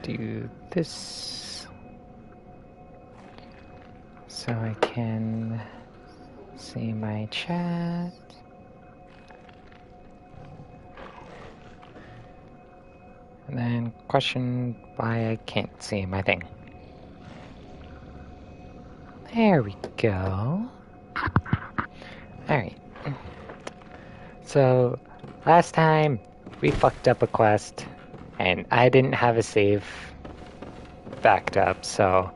do this so I can see my chat. And then question why I can't see my thing. There we go. Alright. So, last time we fucked up a quest and I didn't have a save backed up, so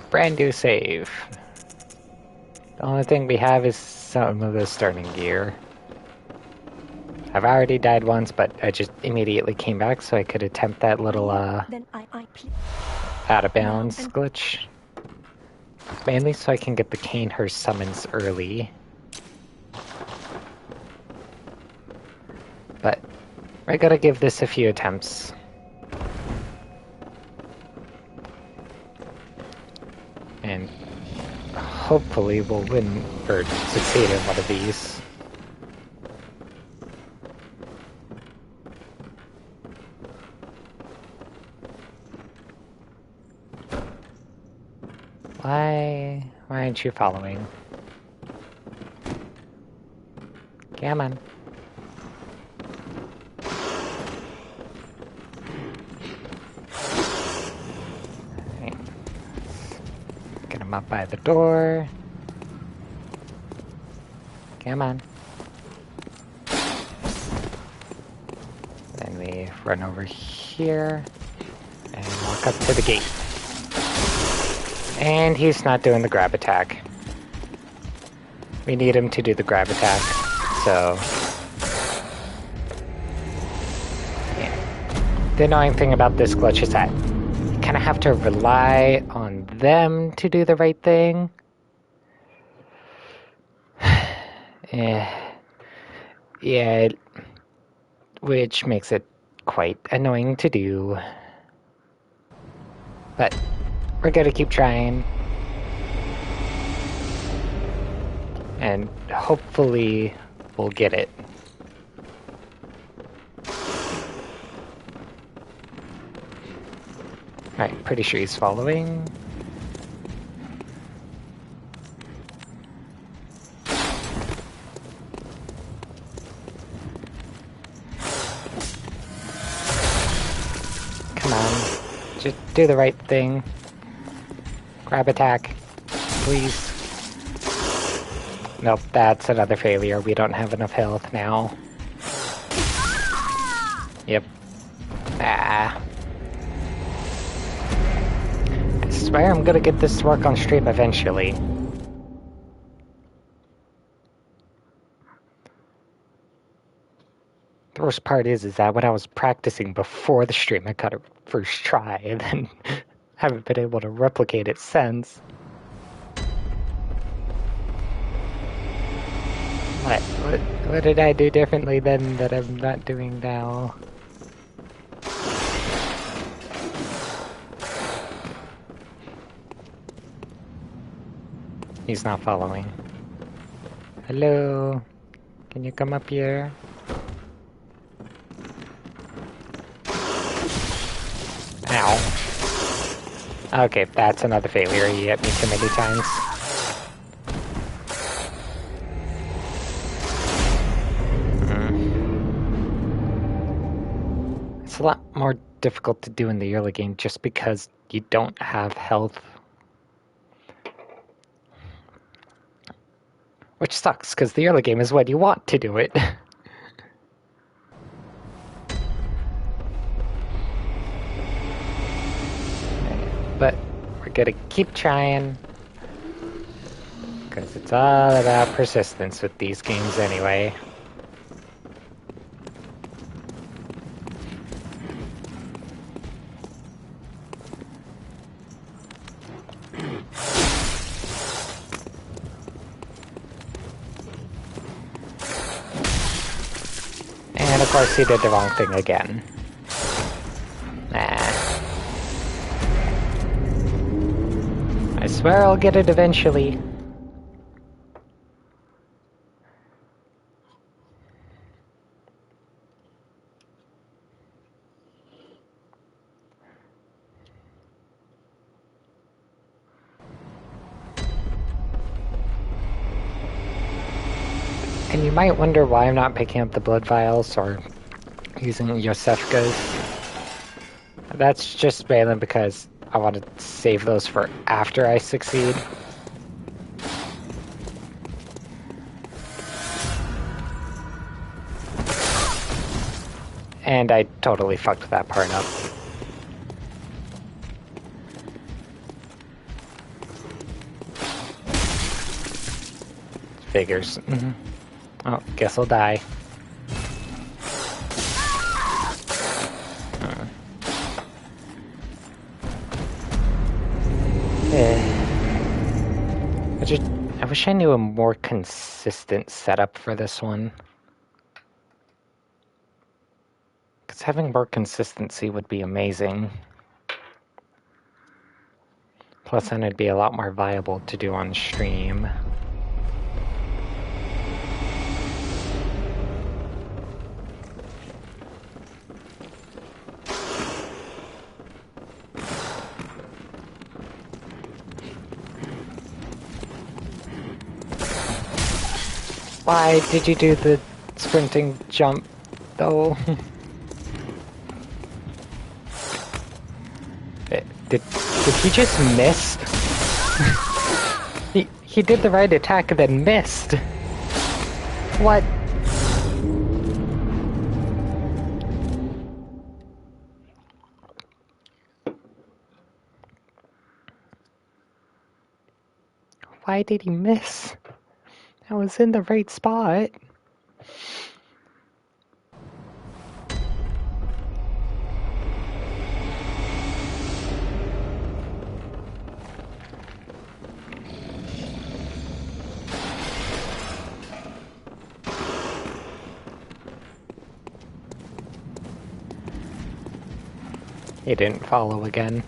brand new save. The only thing we have is some of the starting gear. I've already died once, but I just immediately came back so I could attempt that little out of bounds glitch. Mainly so I can get the Canehurst summons early. But I gotta give this a few attempts. And hopefully we'll win, or succeed in one of these. Why aren't you following? Come on. Right. Get him up by the door. Come on. Then we run over here and walk up to the gate. And he's not doing the grab attack. We need him to do the grab attack, so... yeah. The annoying thing about this glitch is that you kind of have to rely on them to do the right thing. Yeah, which makes it quite annoying to do. But we're gonna keep trying. And hopefully we'll get it. Alright, pretty sure he's following. Come on, just do the right thing. Grab attack, please. Nope, that's another failure. We don't have enough health now. Yep. Ah. I swear I'm gonna get this to work on stream eventually. The worst part is that when I was practicing before the stream, I got it first try, and then haven't been able to replicate it since. What did I do differently then that I'm not doing now? He's not following. Hello? Can you come up here? Ow. Okay, that's another failure. You hit me too many times. It's a lot more difficult to do in the early game just because you don't have health. Which sucks, because the early game is when you want to do it. But we're gonna keep trying. Because it's all about persistence with these games anyway. And of course he did the wrong thing again. Nah. I swear I'll get it eventually. And you might wonder why I'm not picking up the blood vials or using Yosefka's. That's just mainly because I want to save those for after I succeed. And I totally fucked that part up. Figures. Oh, guess I'll die. I wish I knew a more consistent setup for this one. Because having more consistency would be amazing. Plus, then it'd be a lot more viable to do on stream. Why did you do the sprinting jump, though? Did he just miss? he did the right attack and then missed. What? Why did he miss? I was in the right spot. He didn't follow again.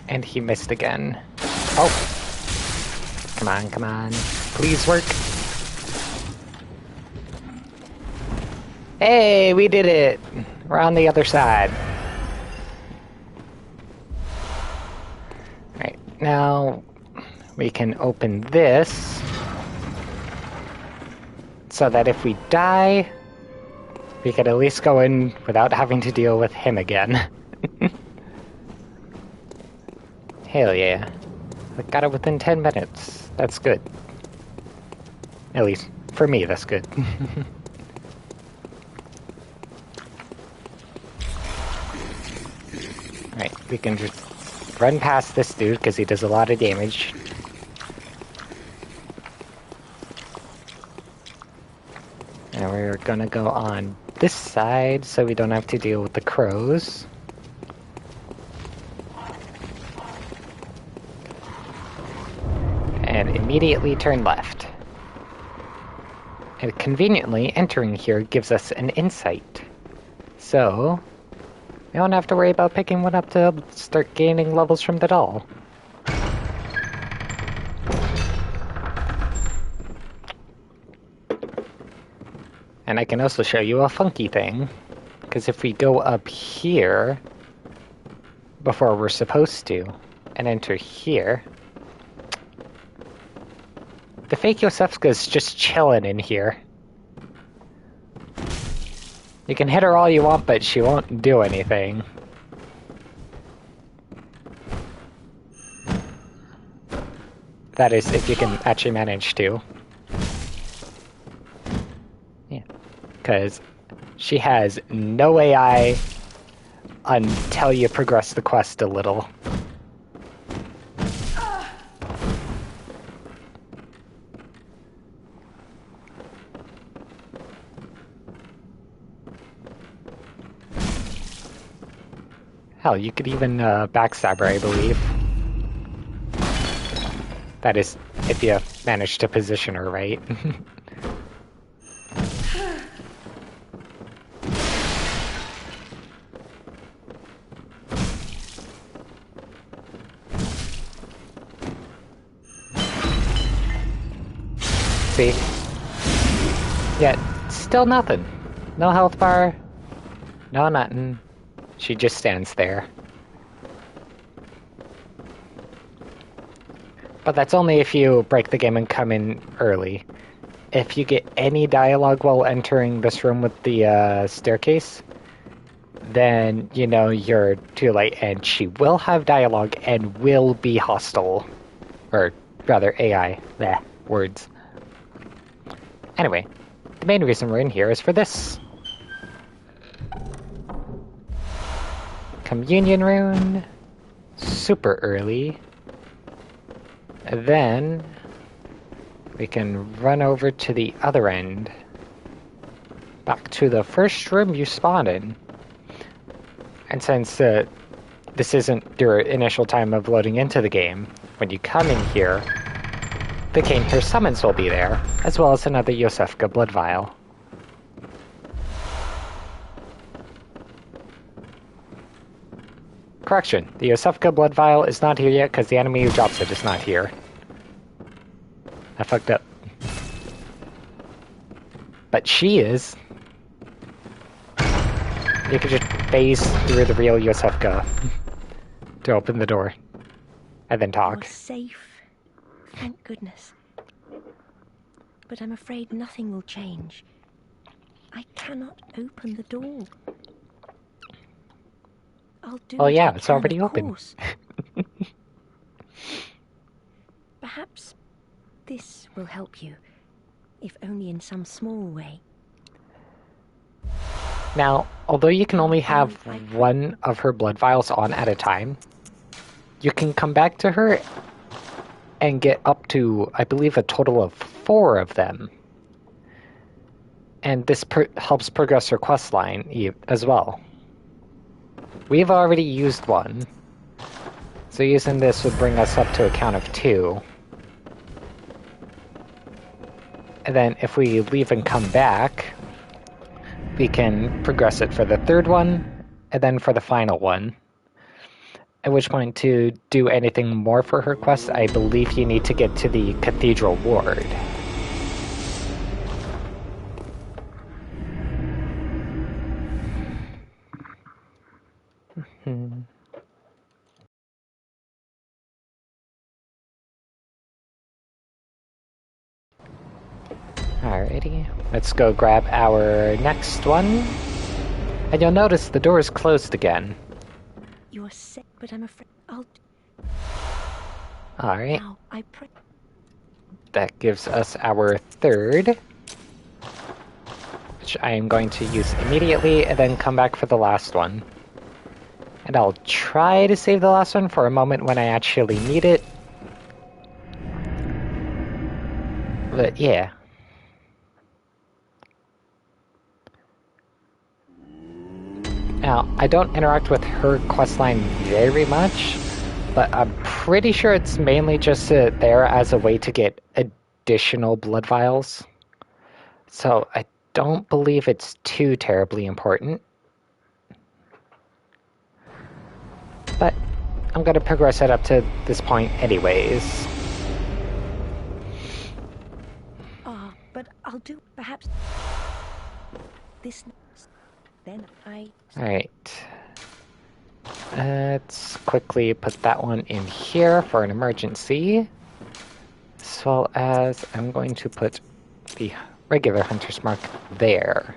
And he missed again. Oh! Come on, come on. Please work. Hey, we did it! We're on the other side. Alright, now we can open this so that if we die, we can at least go in without having to deal with him again. Hell yeah. I got it within 10 minutes. That's good. At least, for me, that's good. Alright, we can just run past this dude because he does a lot of damage. And we're gonna go on this side so we don't have to deal with the crows. And immediately turn left. And conveniently, entering here gives us an insight. So, we don't have to worry about picking one up to start gaining levels from the doll. And I can also show you a funky thing. Because if we go up here, before we're supposed to, and enter here, the fake Yosefska's just chilling in here. You can hit her all you want, but she won't do anything. That is, if you can actually manage to. Yeah. Because she has no AI until you progress the quest a little. Hell, you could even backstab her, I believe. That is, if you manage to position her right. See? Yet, still nothing. No health bar. No nothing. She just stands there. But that's only if you break the game and come in early. If you get any dialogue while entering this room with the staircase, then you know you're too late, and she will have dialogue and will be hostile. Or rather, AI. Bleh, words. Anyway, the main reason we're in here is for this. Communion rune. Super early. And then we can run over to the other end. Back to the first room you spawned in. And since this isn't your initial time of loading into the game, when you come in here, the Came Here summons will be there, as well as another Yosefka blood vial. Correction, the Yosefka blood vial is not here yet because the enemy who drops it is not here. I fucked up. But she is. You can just phase through the real Yosefka to open the door. And then talk. You're safe. Thank goodness. But I'm afraid nothing will change. I cannot open the door. I'll do Oh yeah, what I it's can, already of open. course. Perhaps this will help you, if only in some small way. Now, although you can only have one of her blood vials on at a time, you can come back to her and get up to, I believe, a total of 4 of them. And this helps progress her quest line as well. We've already used one, so using this would bring us up to a count of 2. And then if we leave and come back, we can progress it for the 3rd one, and then for the final one. At which point, to do anything more for her quest, I believe you need to get to the Cathedral Ward. Alrighty, let's go grab our next one. And you'll notice the door is closed again. You are sick, but I'm afraid I'll... Alright. Now, I pray... That gives us our 3rd, which I am going to use immediately, and then come back for the last one. And I'll try to save the last one for a moment when I actually need it. But yeah. Now, I don't interact with her questline very much, but I'm pretty sure it's mainly just there as a way to get additional blood vials. So I don't believe it's too terribly important. But I'm going to progress it up to this point anyways. But I'll do perhaps... This... Then I... Alright. Let's quickly put that one in here for an emergency. As well as I'm going to put the regular hunter's mark there.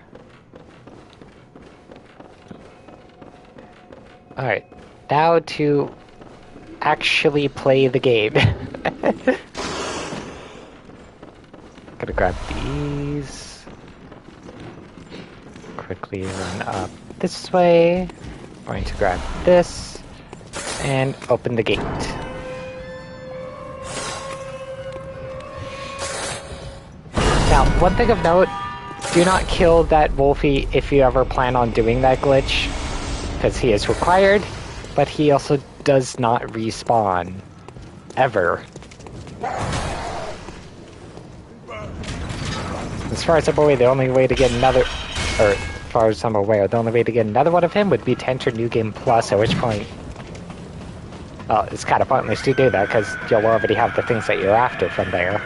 Alright. Now to actually play the game. Gonna grab these. Quickly run up this way. Going to grab this and open the gate. Now, one thing of note, do not kill that Wolfie if you ever plan on doing that glitch, because he is required, but he also does not respawn. Ever. As far as I'm aware, the only way to get another... Or, as far as I'm aware, the only way to get another one of him would be to enter New Game Plus, at which point... Well, it's kind of pointless to do that, because you'll already have the things that you're after from there.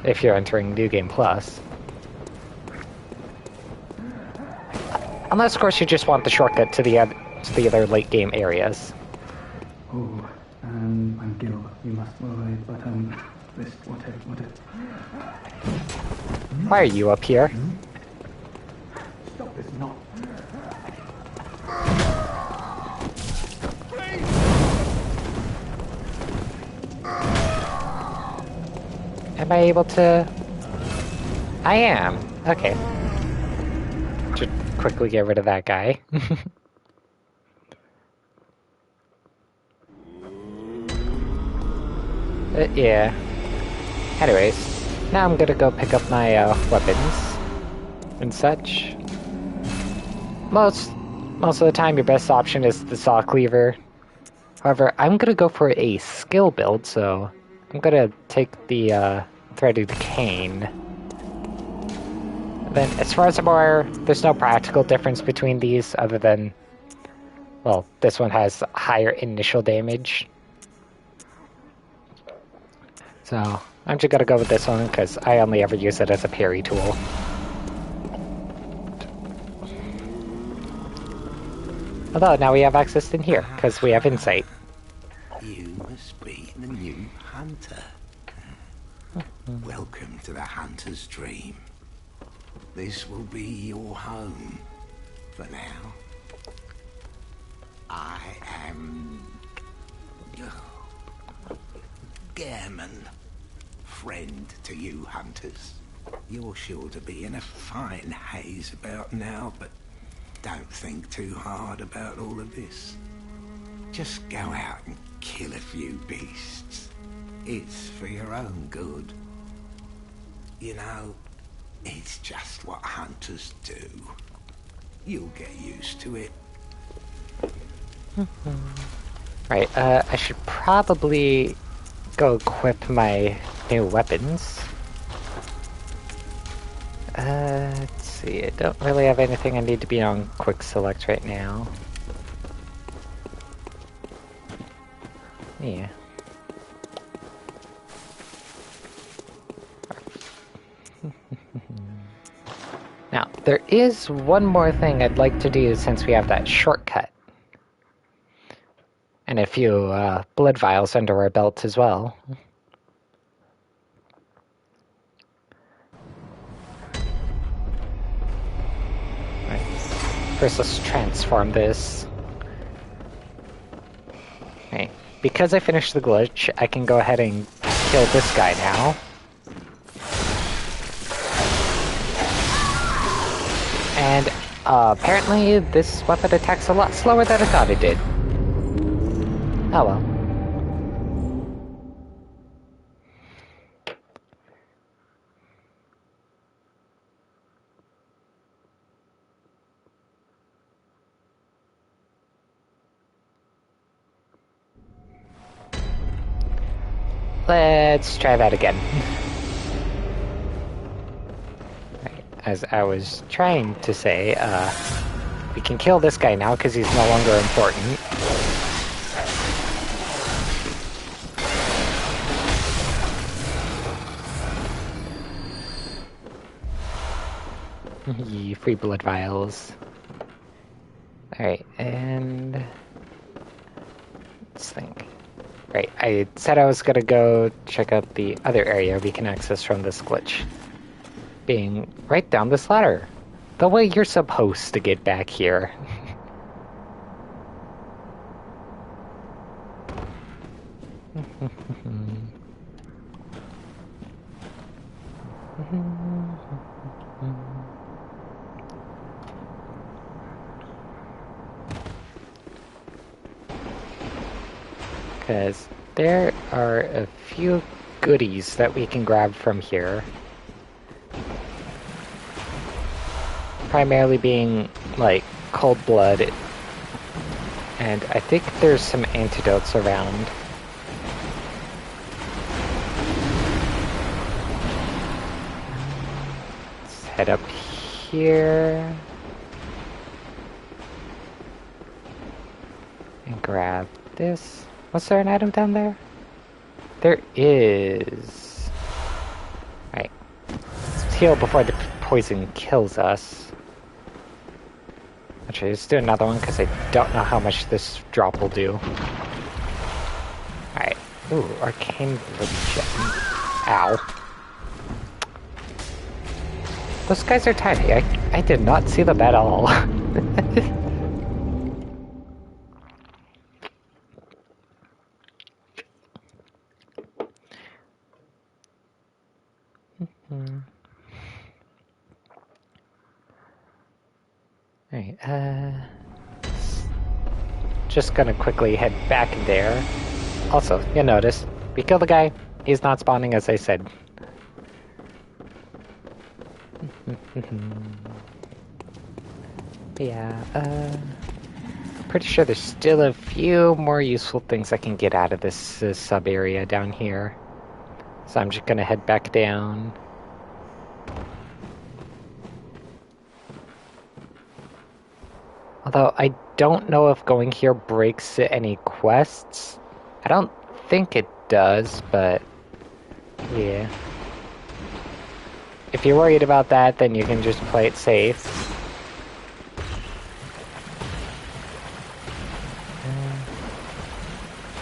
if you're entering New Game Plus. Unless, of course, you just want the shortcut to the other late game areas. Oh, I'm Gil. You must worry, but this what it? Why are you up here? Stop this knot. Am I able to? I am. Okay. Just quickly get rid of that guy. Yeah. Anyways, now I'm gonna go pick up my weapons and such. Most of the time, your best option is the saw cleaver. However, I'm gonna go for a skill build, so I'm gonna take the thread of the cane. Then, as far as I'm aware, there's no practical difference between these other than, well, this one has higher initial damage. So, I'm just gonna go with this one because I only ever use it as a parry tool. Although, now we have access in here because we have insight. You must be the new hunter. Welcome to the hunter's dream. This will be your home for now. I am Gehrman, friend to you hunters. You're sure to be in a fine haze about now, but don't think too hard about all of this. Just go out and kill a few beasts. It's for your own good. You know, it's just what hunters do. You'll get used to it. Right, I should probably go equip my new weapons. Let's see, I don't really have anything I need to be on quick select right now. Yeah. Now, there is one more thing I'd like to do since we have that shortcut. And a few blood vials under our belt as well. Right. First, let's transform this. Right. Because I finished the glitch, I can go ahead and kill this guy now. And apparently this weapon attacks a lot slower than I thought it did. Oh well. Let's try that again. Right, as I was trying to say, we can kill this guy now because he's no longer important. Ye free blood vials. Alright, and let's think. Right, I said I was gonna go check out the other area we can access from this glitch. Being right down this ladder. The way you're supposed to get back here. Because there are a few goodies that we can grab from here. Primarily being, like, cold blood. And I think there's some antidotes around. Let's head up here. And grab this. Was there an item down there? There is. heal before the poison kills us. Actually, let's do another one because I don't know how much this drop will do. Alright. Ooh, arcane regen. Ow. Those guys are tiny. I did not see them at all. Alright, just gonna quickly head back there. Also, you'll notice, we kill the guy, he's not spawning as I said. Yeah, pretty sure there's still a few more useful things I can get out of this sub-area down here. So I'm just gonna head back down. Although, I don't know if going here breaks any quests. I don't think it does, but yeah. If you're worried about that, then you can just play it safe.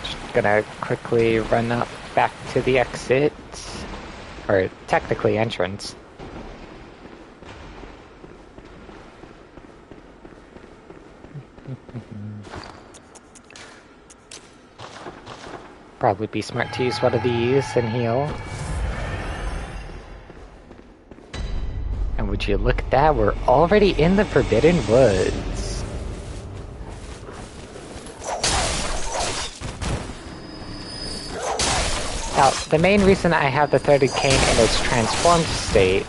Just gonna quickly run up back to the exit. Or technically entrance. Probably be smart to use one of these and heal. And would you look at that, we're already in the Forbidden Woods. Now, the main reason I have the Threaded Cane in its transformed state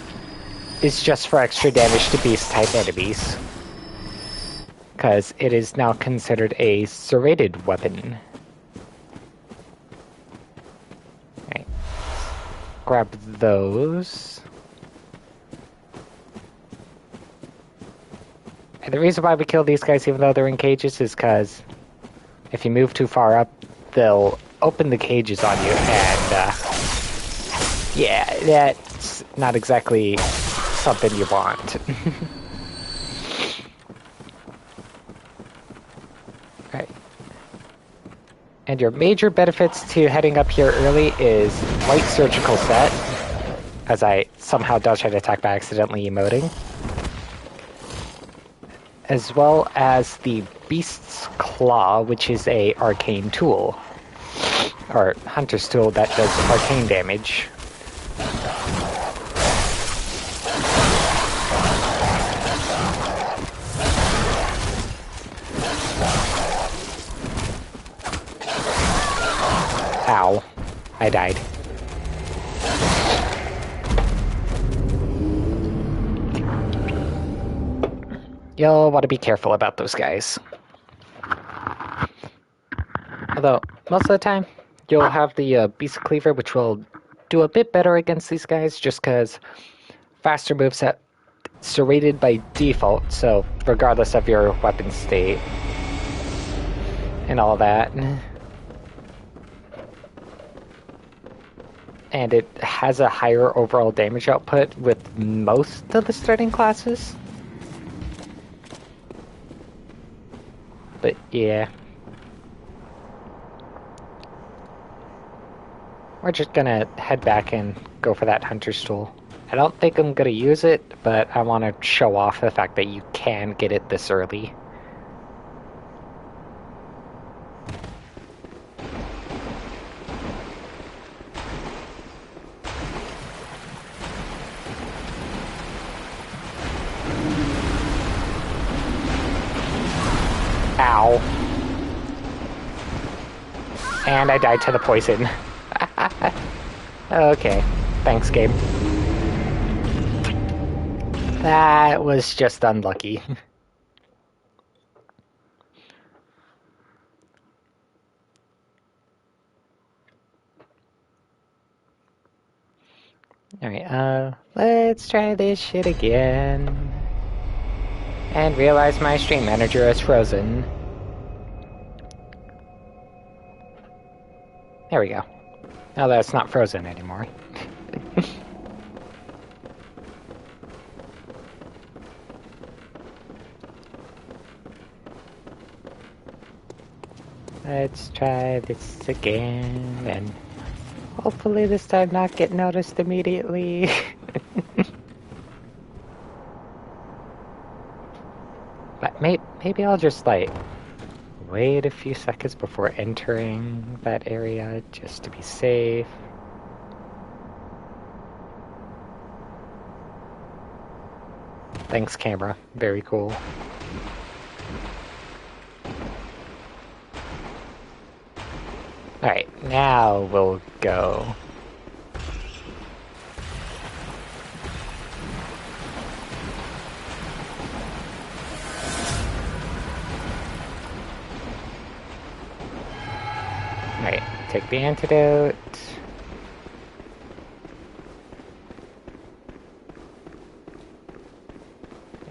is just for extra damage to beast-type enemies. Because it is now considered a serrated weapon. Alright. Grab those. And the reason why we kill these guys even though they're in cages is because if you move too far up, they'll open the cages on you, and yeah, that's not exactly something you want. Right. And your major benefits to heading up here early is light surgical set, as I somehow dodged an attack by accidentally emoting, as well as the Beast's Claw, which is a arcane tool. Or hunter's tool that does arcane damage. Ow. I died. You'll want to be careful about those guys. Although, most of the time, you'll have the Beast Cleaver, which will do a bit better against these guys, just because faster moveset serrated by default, so regardless of your weapon state and all that. And it has a higher overall damage output with most of the starting classes. But yeah. We're just gonna head back and go for that hunter's tool. I don't think I'm gonna use it, but I want to show off the fact that you can get it this early. Ow. And I died to the poison. Okay, thanks, game. That was just unlucky. Alright, let's try this shit again. And realize my stream manager is frozen. There we go. Now that it's not frozen anymore. Let's try this again, and hopefully this time not get noticed immediately. But maybe I'll just, like, wait a few seconds before entering that area, just to be safe. Thanks, camera. Very cool. Alright, now we'll go. Alright, take the antidote.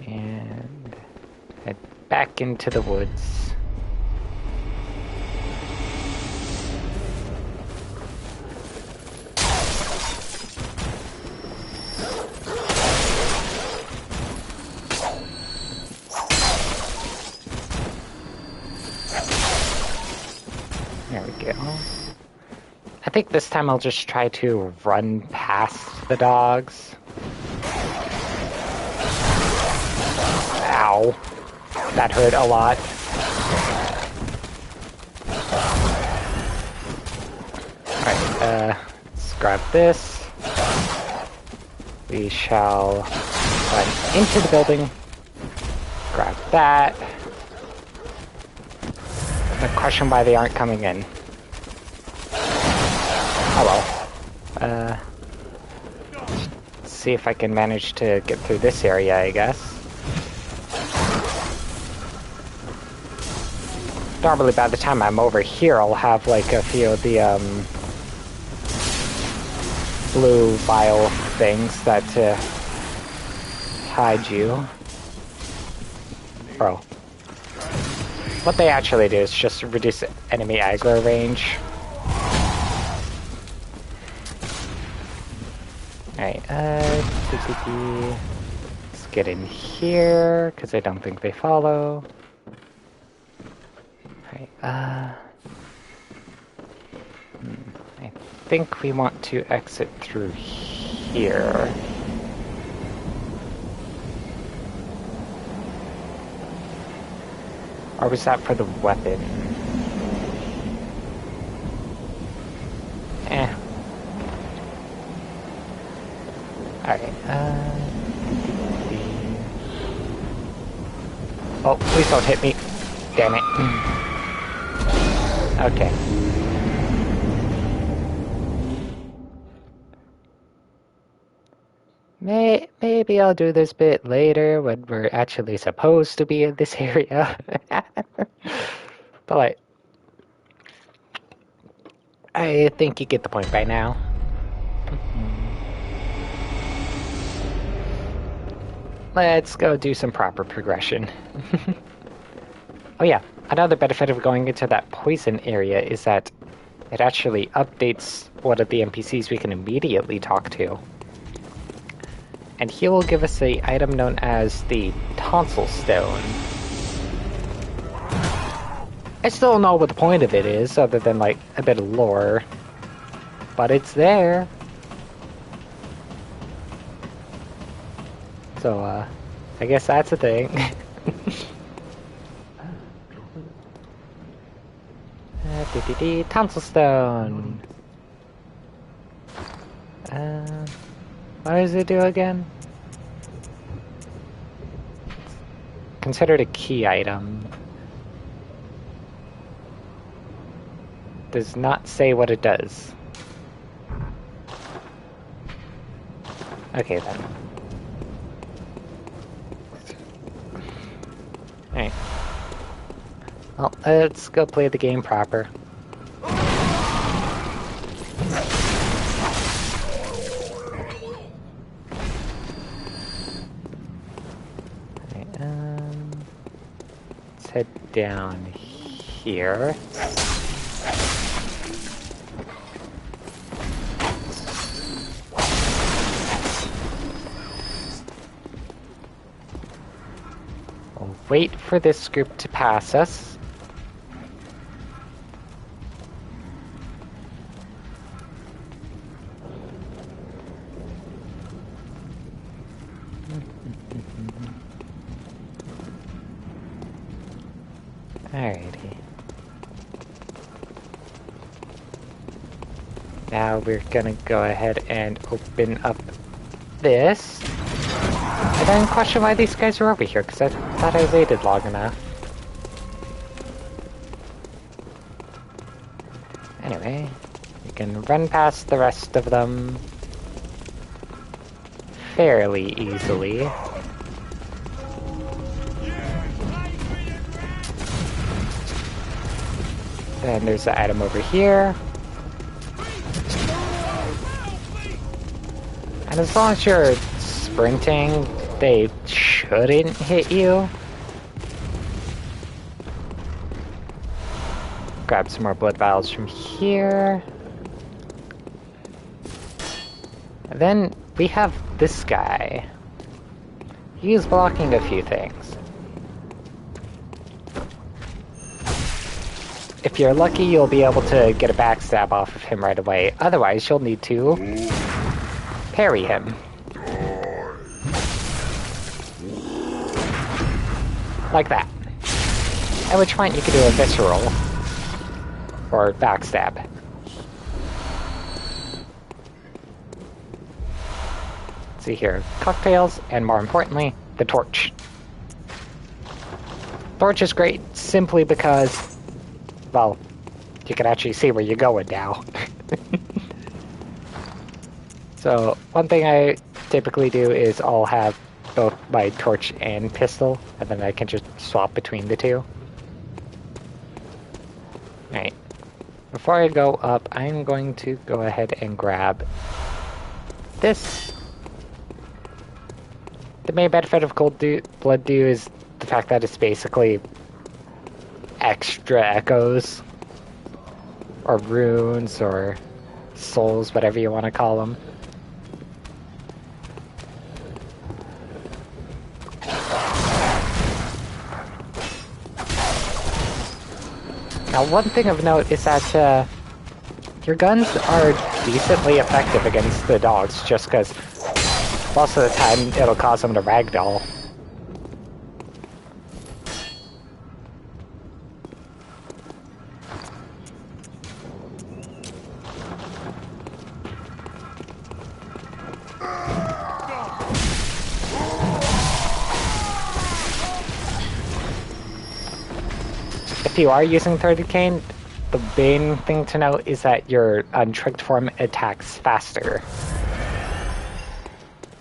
And head back into the woods. There we go. I think this time I'll just try to run past the dogs. Ow. That hurt a lot. Alright, let's grab this. We shall run into the building. Grab that. The question why they aren't coming in. Oh well. Let's see if I can manage to get through this area, I guess. Normally by the time I'm over here, I'll have like a few of the blue vial things that hide you. Bro. What they actually do is just reduce enemy aggro range. Alright, let's get in here, because I don't think they follow. Alright, I think we want to exit through here. Or was that for the weapon? Alright, oh, please don't hit me. Damn it. Okay. Maybe I'll do this bit later when we're actually supposed to be in this area. But like, I think you get the point by now. Let's go do some proper progression. Oh yeah, another benefit of going into that poison area is that it actually updates one of the NPCs we can immediately talk to. And he will give us an item known as the Tonsil Stone. I still don't know what the point of it is, other than like a bit of lore. But it's there. So, I guess that's a thing. Tonsil Stone. What does it do again? Considered a key item. Does not say what it does. Okay then. Alright. Well, let's go play the game proper. Let's head down here. We'll wait for this group to pass us. Alrighty. Now we're gonna go ahead and open up this. I didn't question why these guys were over here, because I thought I waited long enough. Anyway, we can run past the rest of them fairly easily. Then there's the item over here. And as long as you're sprinting, they shouldn't hit you. Grab some more blood vials from here. And then we have this guy. He's blocking a few things. If you're lucky, you'll be able to get a backstab off of him right away. Otherwise, you'll need to parry him. Like that. At which point you can do a visceral. Or backstab. Let's see here. Cocktails, and more importantly, the torch. Torch is great simply because, well, you can actually see where you're going now. So, one thing I typically do is I'll have both my torch and pistol, and then I can just swap between the two. Alright. Before I go up, I'm going to go ahead and grab this. The main benefit of Blood Dew is the fact that it's basically extra echoes, or runes, or souls, whatever you want to call them. Now, one thing of note is that your guns are decently effective against the dogs, just because most of the time it'll cause them to ragdoll. If you are using 30 cane, the main thing to note is that your untricked form attacks faster.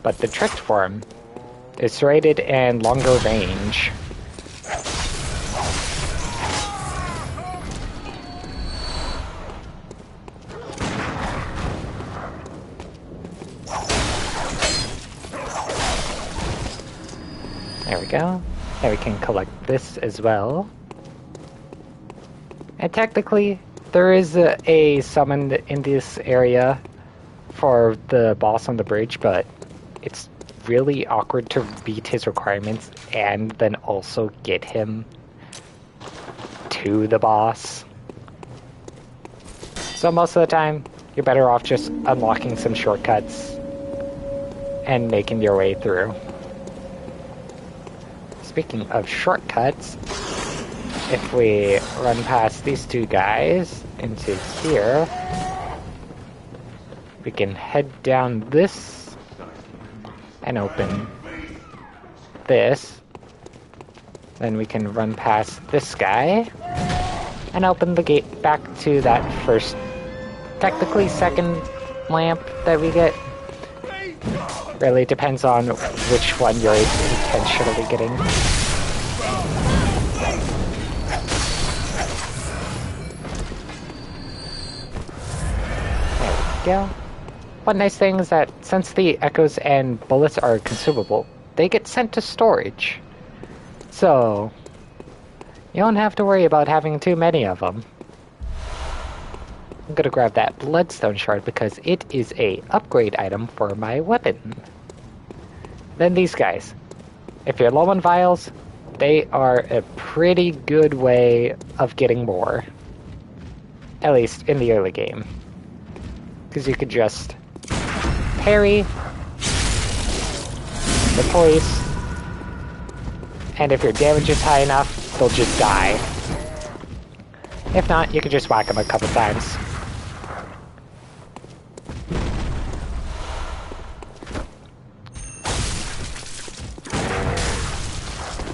But the tricked form is serrated and longer range. There we go. Now we can collect this as well. And technically, there is a summon in this area for the boss on the bridge, but it's really awkward to beat his requirements and then also get him to the boss. So most of the time, you're better off just unlocking some shortcuts and making your way through. Speaking of shortcuts, if we run past these two guys into here, we can head down this and open this. Then we can run past this guy and open the gate back to that first, technically second lamp that we get. Really depends on which one you're intentionally getting. Go. One nice thing is that since the echoes and bullets are consumable, they get sent to storage. So, you don't have to worry about having too many of them. I'm gonna grab that bloodstone shard because it is a upgrade item for my weapon. Then these guys. If you're low on vials, they are a pretty good way of getting more. At least in the early game. Because you could just parry the poise, and if your damage is high enough, they'll just die. If not, you could just whack him a couple times.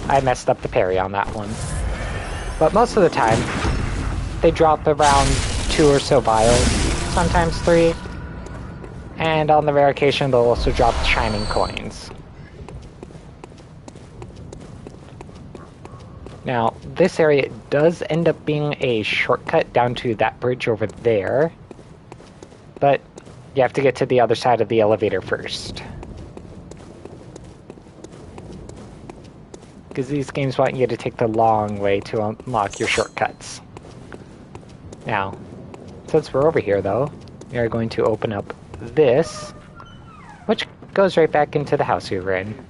I messed up the parry on that one. But most of the time, they drop around 2 or so vials, sometimes 3. And on the rare occasion, they'll also drop shining coins. Now, this area does end up being a shortcut down to that bridge over there. But you have to get to the other side of the elevator first. Because these games want you to take the long way to unlock your shortcuts. Now, since we're over here though, we are going to open up this, which goes right back into the house we were in.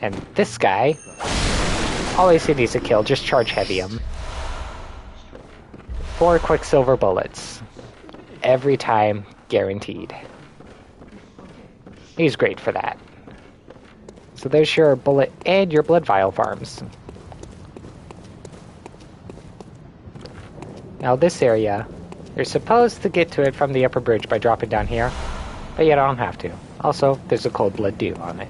And this guy, always he needs a kill, just charge heavy him. 4 quicksilver bullets. Every time, guaranteed. He's great for that. So there's your bullet and your blood vial farms. Now this area, you're supposed to get to it from the upper bridge by dropping down here, but you don't have to. Also, there's a cold blood dew on it.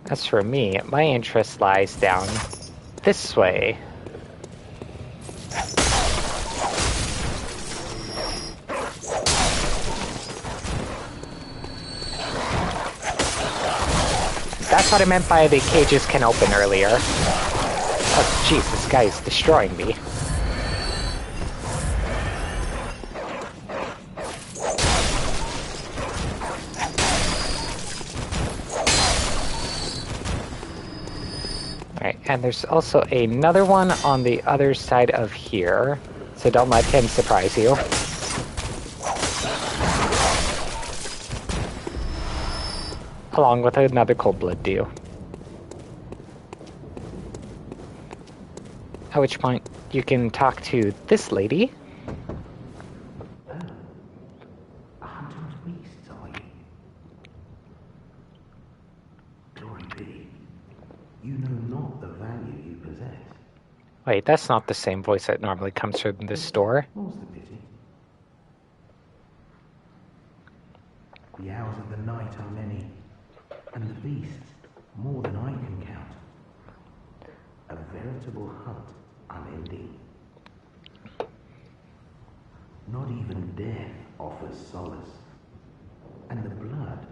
As for me, my interest lies down this way. That's what I meant by the cages can open earlier. Oh jeez, this guy is destroying me. Alright, and there's also another one on the other side of here, so don't let him surprise you. Along with another cold blood dew. At which point, you can talk to this lady. A hunter of beasts, are you? Glory be. You know not the value you possess. Wait, that's not the same voice that normally comes from this store. More's the pity. The hours of the night are many, and the beasts more than I can count. A veritable hunt unending. Not even death offers solace, and the blood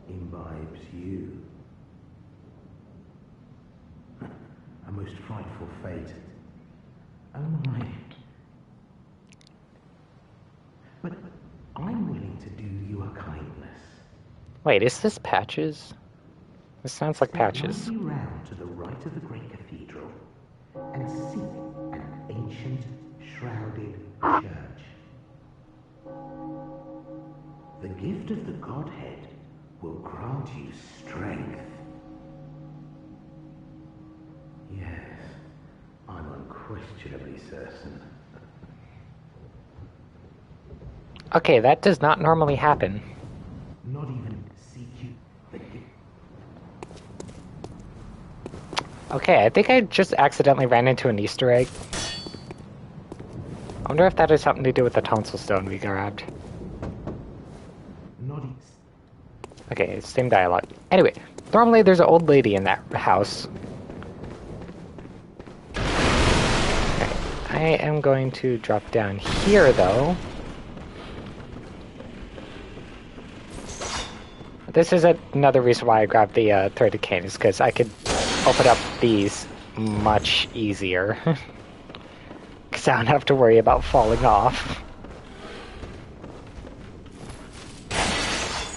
imbibes you. A most frightful fate. Oh my. But I'm willing to do you a kindness. Wait, is this Patches? This sounds like Patches. Step lightly round to the right of the great cathedral and seek an ancient, shrouded church. The gift of the Godhead will grant you strength. Yes, I'm unquestionably certain. Okay, that does not normally happen. Not even seek you the gift. Okay, I think I just accidentally ran into an Easter egg. I wonder if that has something to do with the tonsil stone we grabbed. Not Okay, same dialogue. Anyway, normally there's an old lady in that house. Okay, I am going to drop down here though. This is another reason why I grabbed the threaded cane, is because I could open up these much easier. Because I don't have to worry about falling off.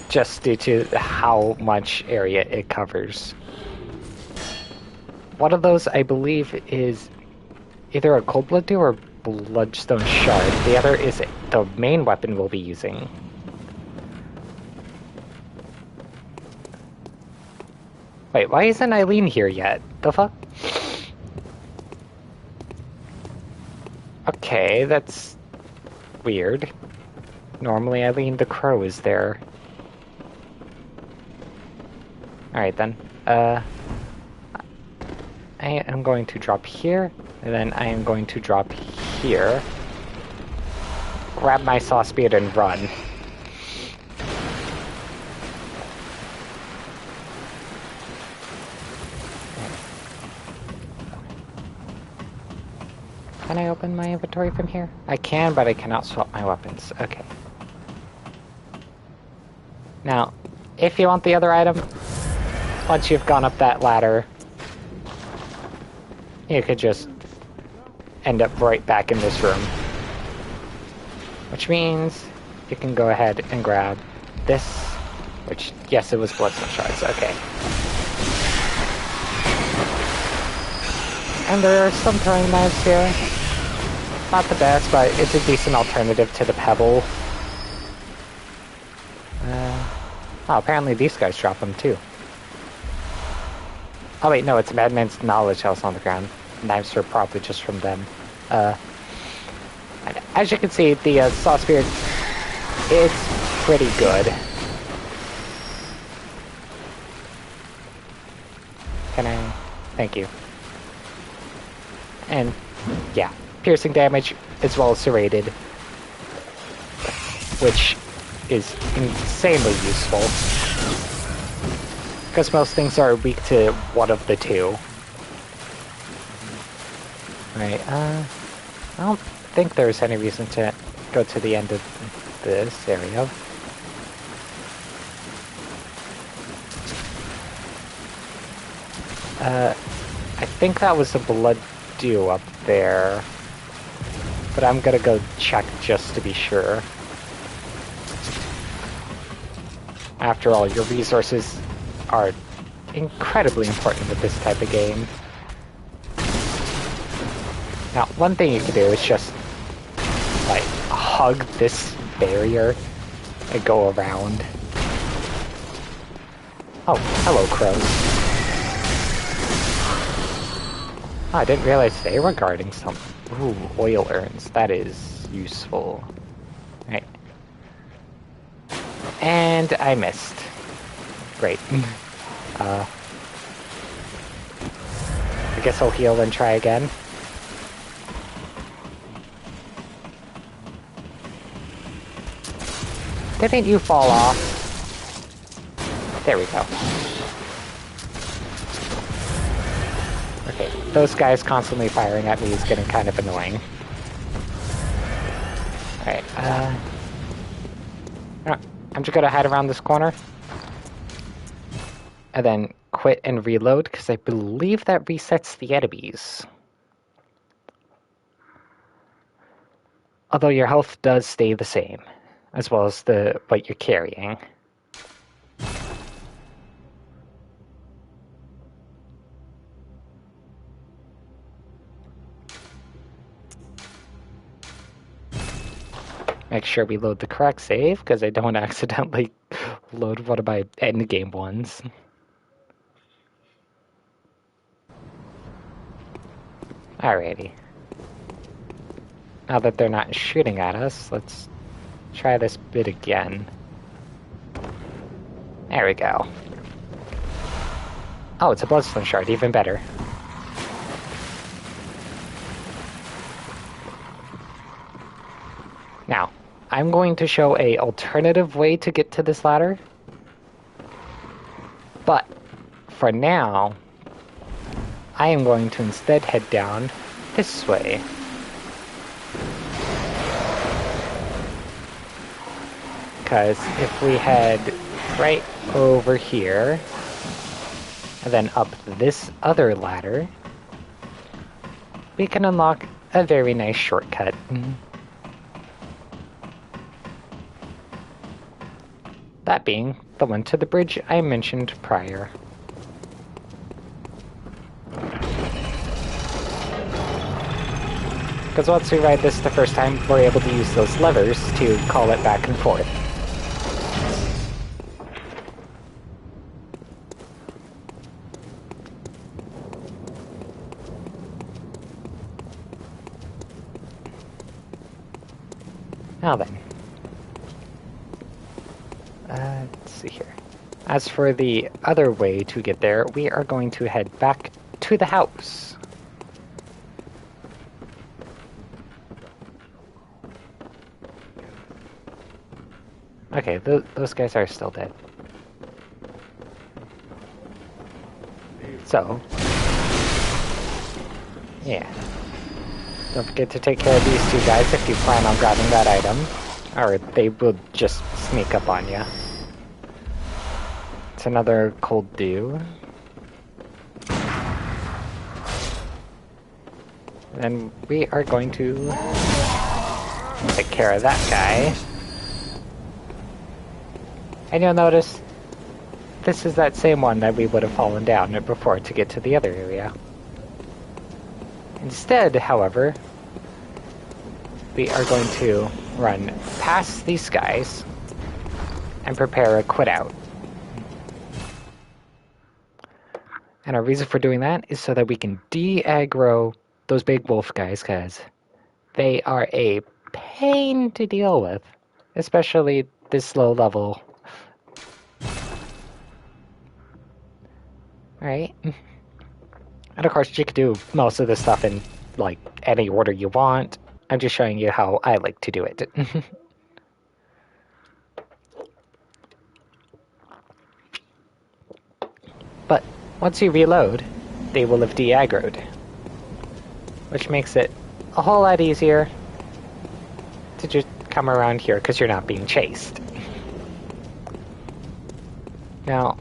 Just due to how much area it covers. One of those, I believe, is either a cold blood dew or bloodstone shard. The other is the main weapon we'll be using. Wait, why isn't Eileen here yet? The fuck? Okay, that's weird. Normally Eileen the Crow is there. Alright then. I am going to drop here, and then I am going to drop here. Grab my saw spear and run. Can I open my inventory from here? I can, but I cannot swap my weapons. Okay. Now, if you want the other item, once you've gone up that ladder, you could just end up right back in this room. Which means you can go ahead and grab this, which, yes, it was bloodstone shards, okay. And there are some throwing knives here. Not the best, but it's a decent alternative to the pebble. Oh, apparently these guys drop them too. Oh wait, no, it's Madman's Knowledge House on the ground. Knives are probably just from them. As you can see, the saw spear, it's pretty good. Can I? Thank you. And yeah, piercing damage as well as serrated, which is insanely useful. Because most things are weak to one of the two. Right, I don't think there's any reason to go to the end of this area. I think that was a blood dew up there. But I'm gonna go check just to be sure. After all, your resources are incredibly important with this type of game. Now, one thing you can do is just, like, hug this barrier and go around. Oh, hello, crows. Oh, I didn't realize they were guarding something. Ooh, oil urns. That is useful. Right. And I missed. Great. I guess I'll heal and try again. Didn't you fall off? There we go. Okay, those guys constantly firing at me is getting kind of annoying. Alright, I'm just gonna hide around this corner. And then quit and reload, because I believe that resets the enemies. Although your health does stay the same, as well as what you're carrying. Make sure we load the correct save, because I don't want to accidentally load one of my endgame ones. Alrighty. Now that they're not shooting at us, let's try this bit again. There we go. Oh, it's a bloodstone shard, even better. Now, I'm going to show a alternative way to get to this ladder. But, for now, I am going to instead head down this way. Because if we head right over here, and then up this other ladder, we can unlock a very nice shortcut. That being the one to the bridge I mentioned prior. Because once we ride this the first time, we're able to use those levers to call it back and forth. Now then. Let's see here. As for the other way to get there, we are going to head back to the house. Okay, those guys are still dead. So, yeah. Don't forget to take care of these two guys if you plan on grabbing that item, or they will just sneak up on you. It's another cold dew. Then we are going to take care of that guy. And you'll notice this is that same one that we would have fallen down before to get to the other area. Instead, however, we are going to run past these guys and prepare a quit out. And our reason for doing that is so that we can de-aggro those big wolf guys, because they are a pain to deal with, especially this low level. Alright. And of course you can do most of this stuff in like any order you want. I'm just showing you how I like to do it. But once you reload, they will have de-aggroed, which makes it a whole lot easier to just come around here because you're not being chased. Now,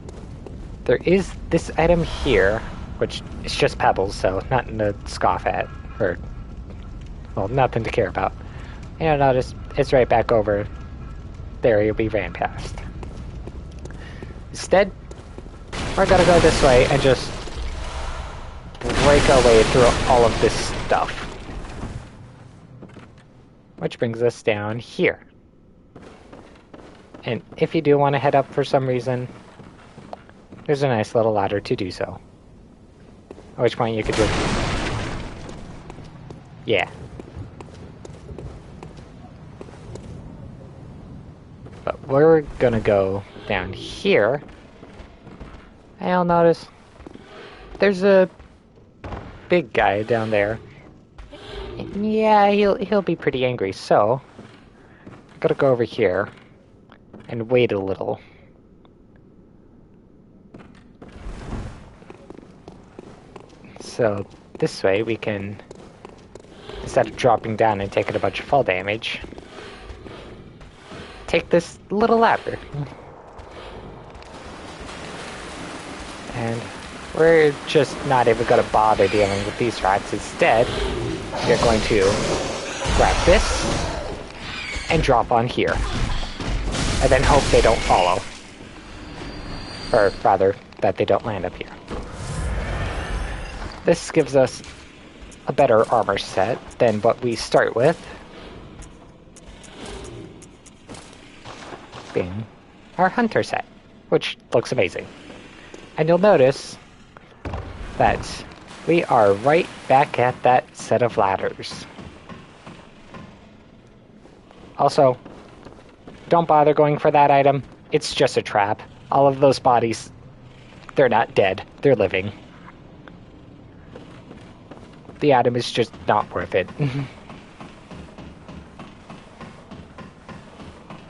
there is this item here, which is just pebbles, so nothing to scoff at, or, well, nothing to care about. And you'll notice it's right back over there we ran past. Instead, we're gonna go this way and just break our way through all of this stuff. Which brings us down here. And if you do want to head up for some reason, there's a nice little ladder to do so. At which point you could just... yeah. But we're gonna go down here. And you'll notice there's a big guy down there. Yeah, he'll be pretty angry, so I'm gonna go over here and wait a little. So this way we can, instead of dropping down and taking a bunch of fall damage, take this little ladder. And we're just not even going to bother dealing with these rats. Instead, we're going to grab this and drop on here. And then hope they don't follow. Or rather, that they don't land up here. This gives us a better armor set than what we start with, being our hunter set, which looks amazing. And you'll notice that we are right back at that set of ladders. Also, don't bother going for that item. It's just a trap. All of those bodies, they're not dead. They're living. The item is just not worth it.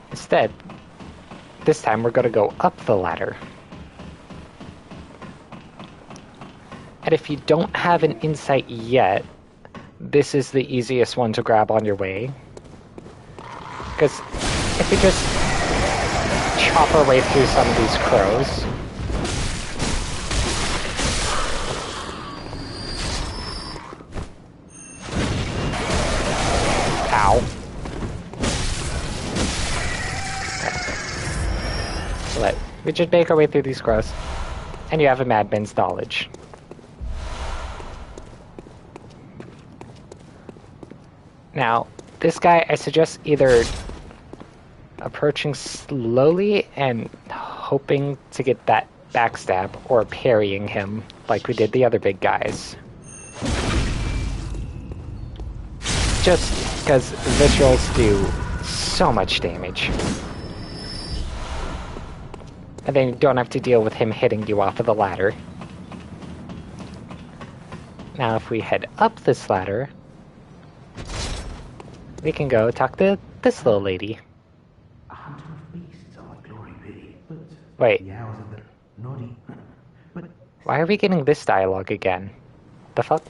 Instead, this time we're going to go up the ladder. And if you don't have an insight yet, this is the easiest one to grab on your way. Because if you just chop our way through some of these crows, ow. But we just make our way through these crows, and you have a madman's knowledge. Now, this guy, I suggest either approaching slowly and hoping to get that backstab, or parrying him like we did the other big guys. Just because viscerals do so much damage. And then you don't have to deal with him hitting you off of the ladder. Now if we head up this ladder, we can go talk to this little lady. A hunter of beasts, our glory be, but Wait, the hours of the naughty. But why are we getting this dialogue again? The fuck?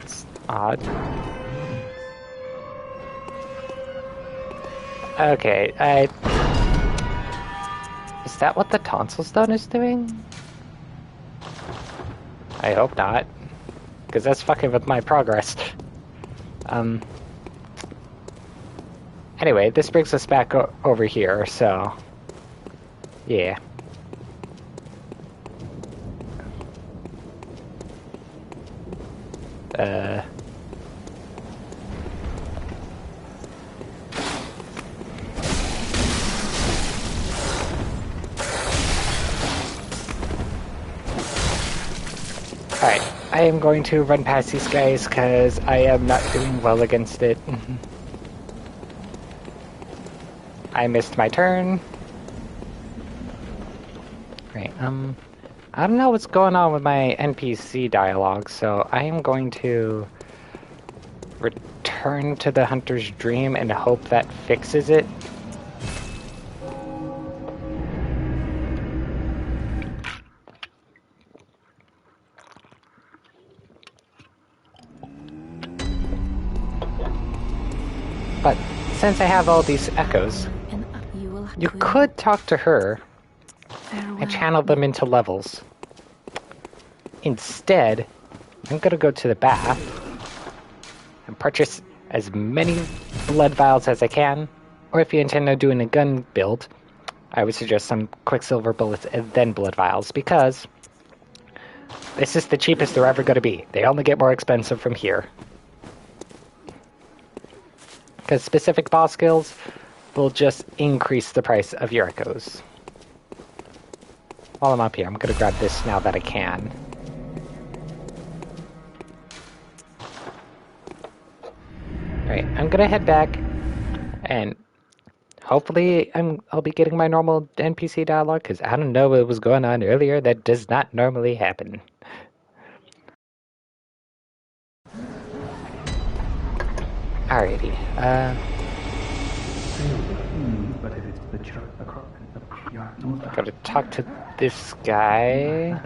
It's odd. Okay, is that what the tonsil stone is doing? I hope not, because that's fucking with my progress. Anyway, this brings us back over here, so... yeah. Alright, I am going to run past these guys because I am not doing well against it. I missed my turn. Right, I don't know what's going on with my NPC dialogue, so I am going to return to the Hunter's Dream and hope that fixes it. But since I have all these echoes, you could talk to her and channel them into levels. Instead, I'm gonna go to the bath and purchase as many blood vials as I can, or if you intend on doing a gun build, I would suggest some quicksilver bullets and then blood vials, because this is the cheapest they're ever gonna be. They only get more expensive from here. Because specific boss skills will just increase the price of your echoes. While I'm up here, I'm gonna grab this now that I can. Alright, I'm gonna head back, and hopefully I'll be getting my normal NPC dialogue, because I don't know what was going on earlier. That does not normally happen. Alrighty, but if it's the church across the gotta talk to this guy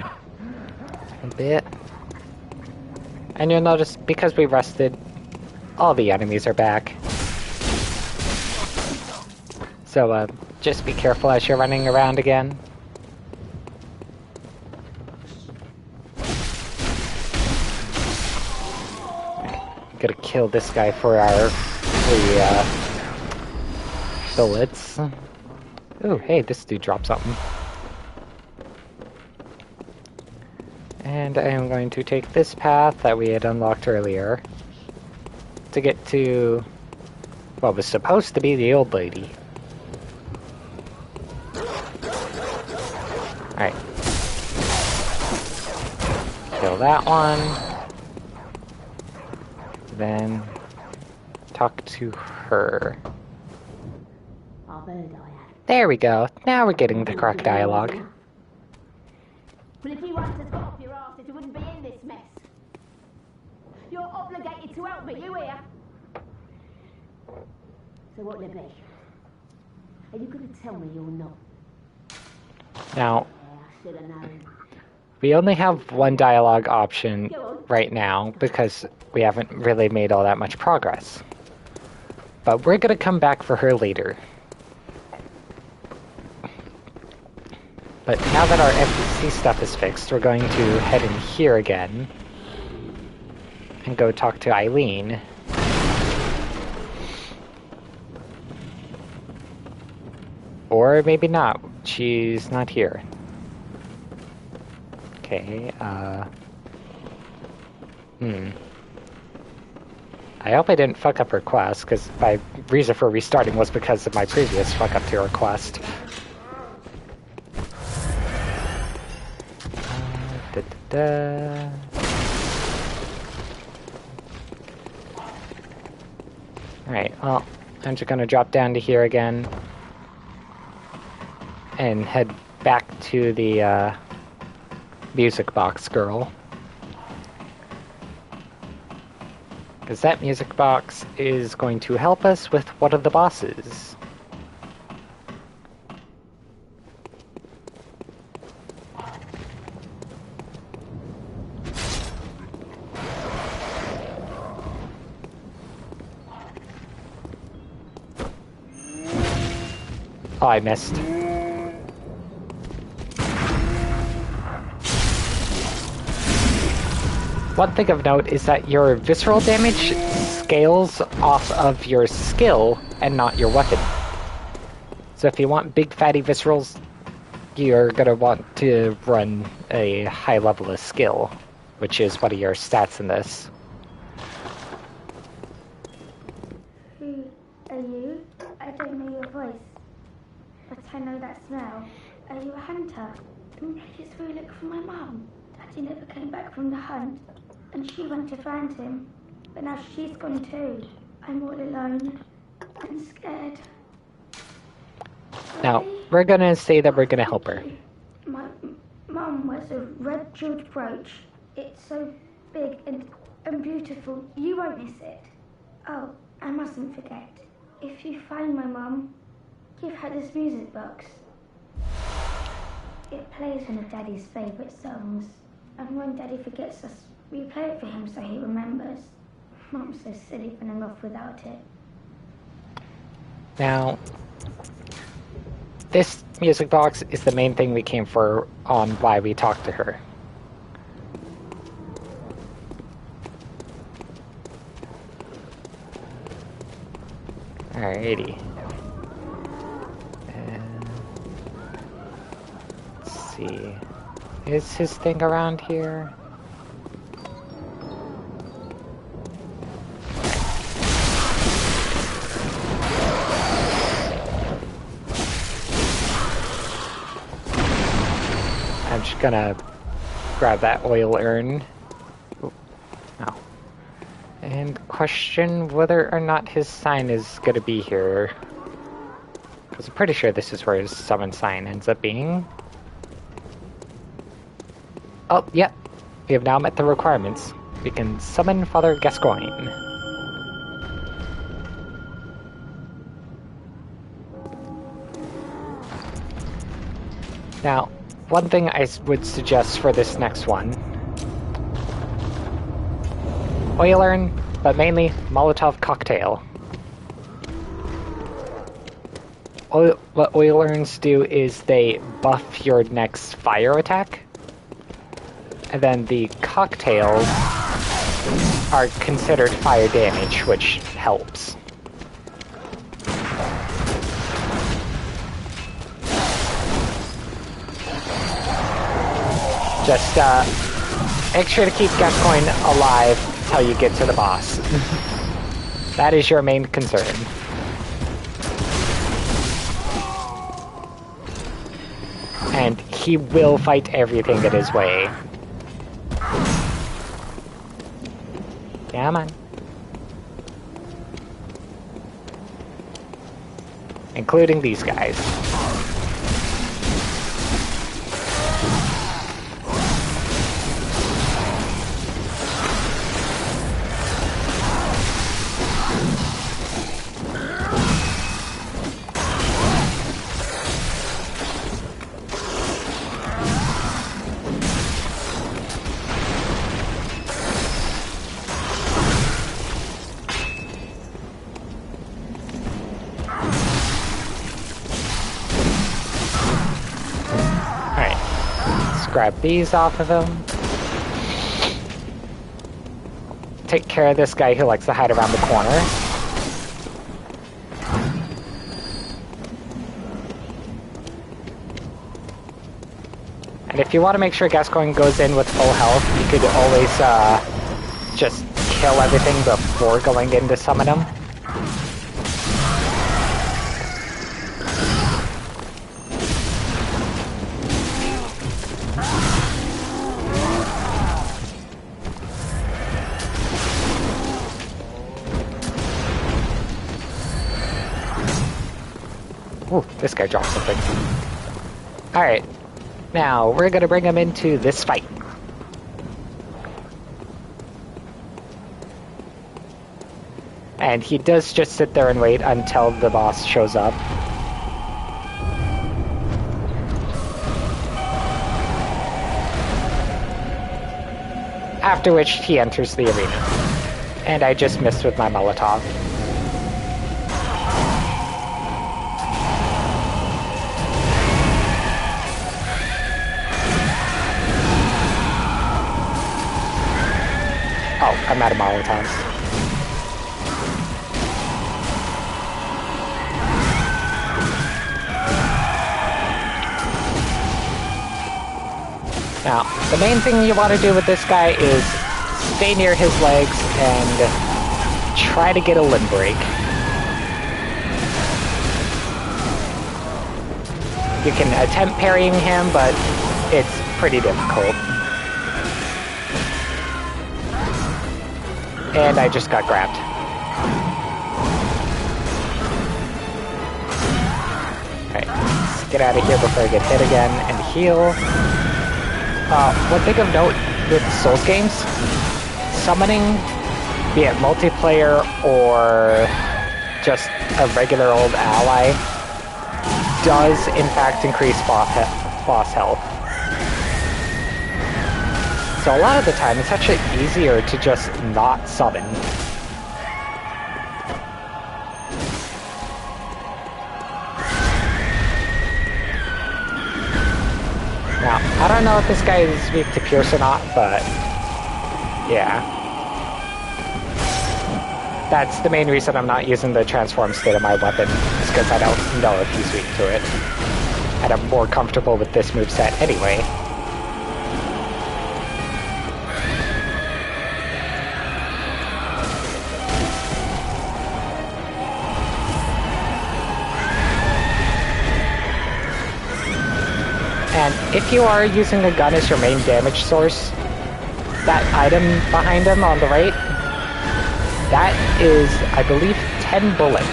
a bit. And you'll notice, because we rested, all the enemies are back. So, just be careful as you're running around again. Gotta kill this guy for our bullets. Ooh, hey, this dude dropped something. And I am going to take this path that we had unlocked earlier to get to what was supposed to be the old lady. Alright. Kill that one. Then talk to her. There we go. Now we're getting the correct dialogue. Well, if you wanted to got off your arse, you wouldn't be in this mess. You're obligated to help me, you hear? So what'll it be? Are you going to tell me you're not? Now, I should have known. we only have one dialogue option right now because we haven't really made all that much progress. But we're gonna come back for her later. But now that our NPC stuff is fixed, we're going to head in here again and go talk to Eileen. Or maybe not. She's not here. Okay, I hope I didn't fuck up her quest, because my reason for restarting was because of my previous fuck up to her quest. Alright, well, I'm just gonna drop down to here again and head back to the music box girl. Because that music box is going to help us with one of the bosses. Oh, I missed. One thing of note is that your visceral damage scales off of your skill and not your weapon. So if you want big fatty viscerals, you're going to want to run a high level of skill, which is one of your stats in this. Who are you? I don't know your voice, but I know that smell. Are you a hunter? Maybe it's where you look for my mum. Daddy never came back from the hunt, and she went to find him, but now she's gone too. I'm all alone and scared. Now, we're going to say that we're going to help her. My mum was a red jeweled brooch. It's so big and beautiful, you won't miss it. Oh, I mustn't forget. If you find my mum, give her this music box. It plays one of Daddy's favourite songs. And when Daddy forgets us, we play it for him so he remembers. Mum's so silly running off without it. Now, this music box is the main thing we came for on why we talked to her. Alrighty. And let's see. Is his thing around here? I'm just gonna grab that oil urn. Ooh, no. And question whether or not his sign is gonna be here. Because I'm pretty sure this is where his summon sign ends up being. Oh, yep. We have now met the requirements. We can summon Father Gascoigne. Now, one thing I would suggest for this next one. Oil urn, but mainly Molotov cocktail. What oil urns do is they buff your next fire attack. And then the cocktails are considered fire damage, which helps. Just make sure to keep Gascoigne alive until you get to the boss. That is your main concern. And he will fight everything in his way. Come on. Including these guys. Grab these off of him. Take care of this guy who likes to hide around the corner. And if you want to make sure Gascoigne goes in with full health, you could always just kill everything before going in to summon him. Ooh, this guy dropped something. Alright, now we're gonna bring him into this fight. And he does just sit there and wait until the boss shows up. After which he enters the arena. And I just missed with my Molotov. Oh, I'm out of Molotovs. Now, the main thing you want to do with this guy is stay near his legs and try to get a limb break. You can attempt parrying him, but it's pretty difficult. And I just got grabbed. Alright, let's get out of here before I get hit again and heal. One thing of note with Souls games, summoning, be it multiplayer or just a regular old ally, does in fact increase boss health. So a lot of the time it's actually easier to just not summon. Now, I don't know if this guy is weak to Pierce or not, but yeah. That's the main reason I'm not using the transform state of my weapon, is because I don't know if he's weak to it. And I'm more comfortable with this moveset anyway. And if you are using a gun as your main damage source, that item behind him on the right, that is, I believe, 10 bullets.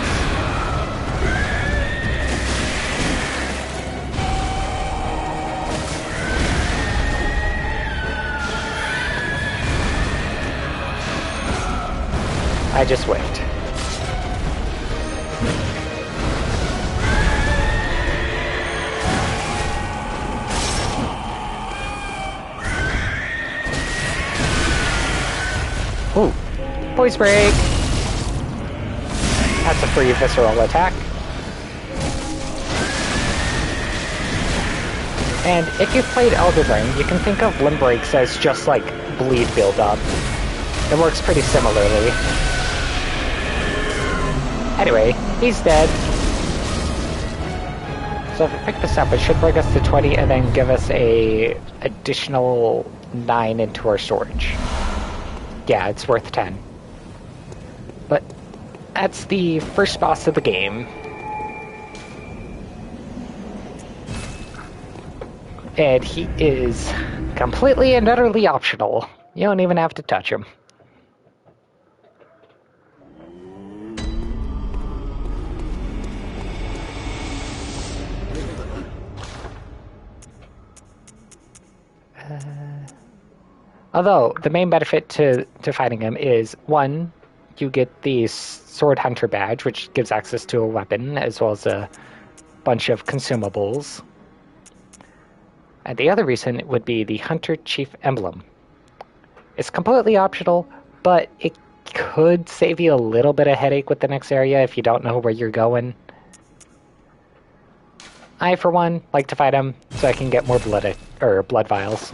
I just whiffed. Ooh, voice break! That's a free visceral attack. And if you've played Elden Ring, you can think of limb breaks as just like bleed build-up. It works pretty similarly. Anyway, he's dead. So if I pick this up, it should bring us to 20 and then give us a additional 9 into our storage. Yeah, it's worth 10. But that's the first boss of the game. And he is completely and utterly optional. You don't even have to touch him. Although, the main benefit to fighting him is, one, you get the Sword Hunter badge, which gives access to a weapon, as well as a bunch of consumables. And the other reason would be the Hunter Chief Emblem. It's completely optional, but it could save you a little bit of headache with the next area if you don't know where you're going. I, for one, like to fight him so I can get more blood vials.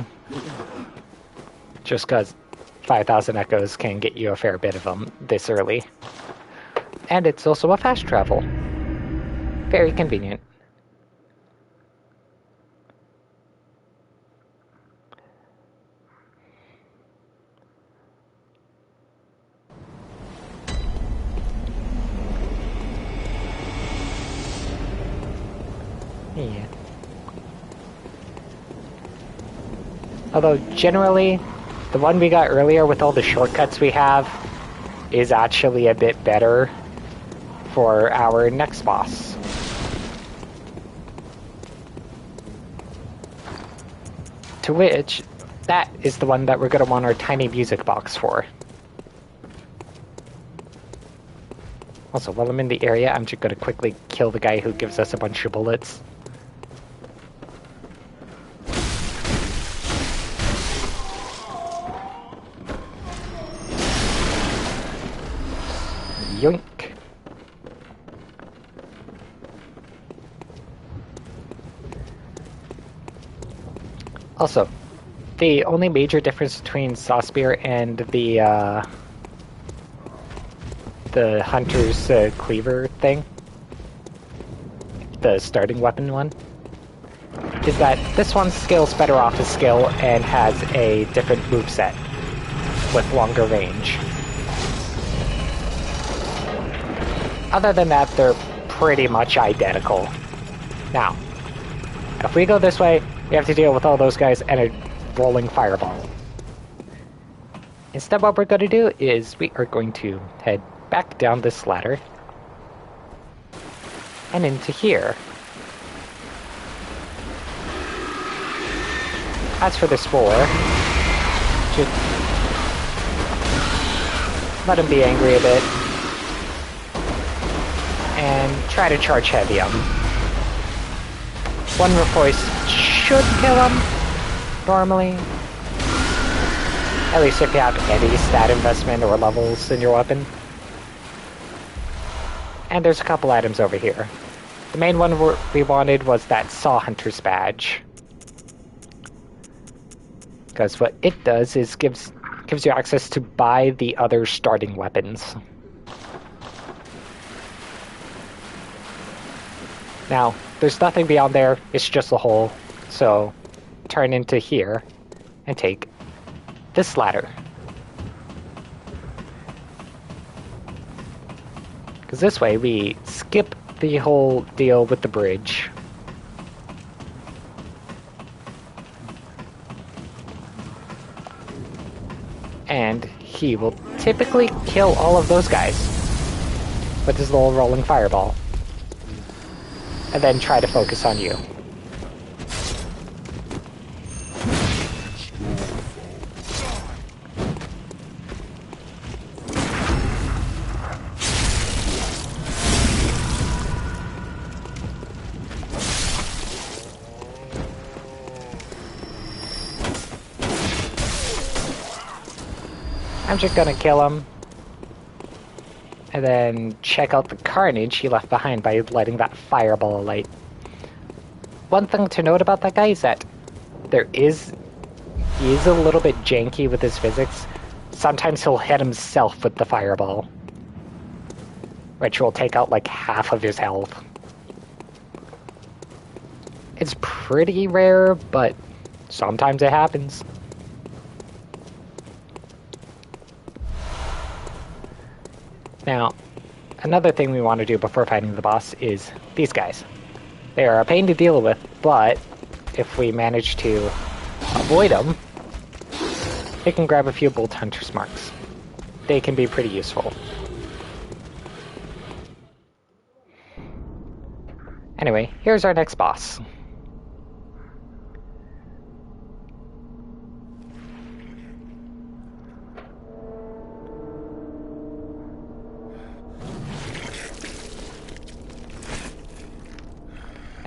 Just because 5,000 echoes can get you a fair bit of them this early. And it's also a fast travel. Very convenient. Yeah. Although, generally, the one we got earlier with all the shortcuts we have is actually a bit better for our next boss. To which, that is the one that we're going to want our tiny music box for. Also, while I'm in the area, I'm just going to quickly kill the guy who gives us a bunch of bullets. Yoink. Also, the only major difference between Saw Spear and the Hunter's Cleaver thing, the starting weapon one, is that this one scales better off his skill and has a different moveset with longer range. Other than that, they're pretty much identical. Now, if we go this way, we have to deal with all those guys and a rolling fireball. Instead, what we're going to do is we are going to head back down this ladder and into here. As for the spore, just let him be angry a bit and try to charge heavy on him. One voice should kill him, normally. At least if you have any stat investment or levels in your weapon. And there's a couple items over here. The main one we wanted was that Saw Hunter's badge. Because what it does is gives you access to buy the other starting weapons. Now, there's nothing beyond there, it's just a hole. So, turn into here and take this ladder. Because this way we skip the whole deal with the bridge. And he will typically kill all of those guys with his little rolling fireball. And then try to focus on you. I'm just gonna kill him. And then check out the carnage he left behind by lighting that fireball alight. One thing to note about that guy is that he is a little bit janky with his physics. Sometimes he'll hit himself with the fireball, which will take out like half of his health. It's pretty rare, but sometimes it happens. Now, another thing we want to do before fighting the boss is these guys. They are a pain to deal with, but if we manage to avoid them, they can grab a few Bolt Hunter's marks. They can be pretty useful. Anyway, here's our next boss.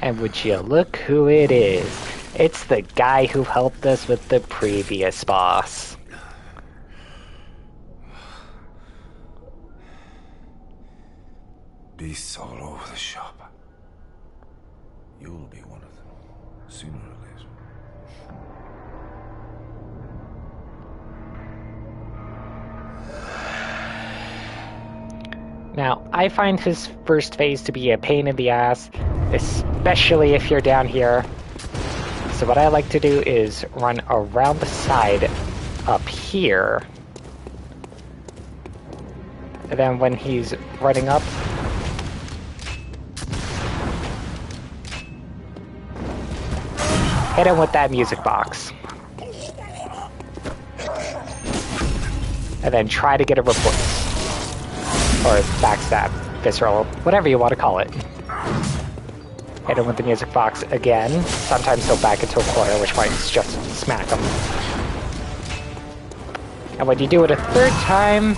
And would you look who it is? It's the guy who helped us with the previous boss. Beasts all over the shop. You'll be one of them, sooner or later. Now, I find his first phase to be a pain in the ass, especially if you're down here. So what I like to do is run around the side up here. And then when he's running up, hit him with that music box. And then try to get a replace. Or backstab, visceral, whatever you want to call it. Hit him with the music box again. Sometimes he'll back into a corner, which point is just smack him. And when you do it a third time,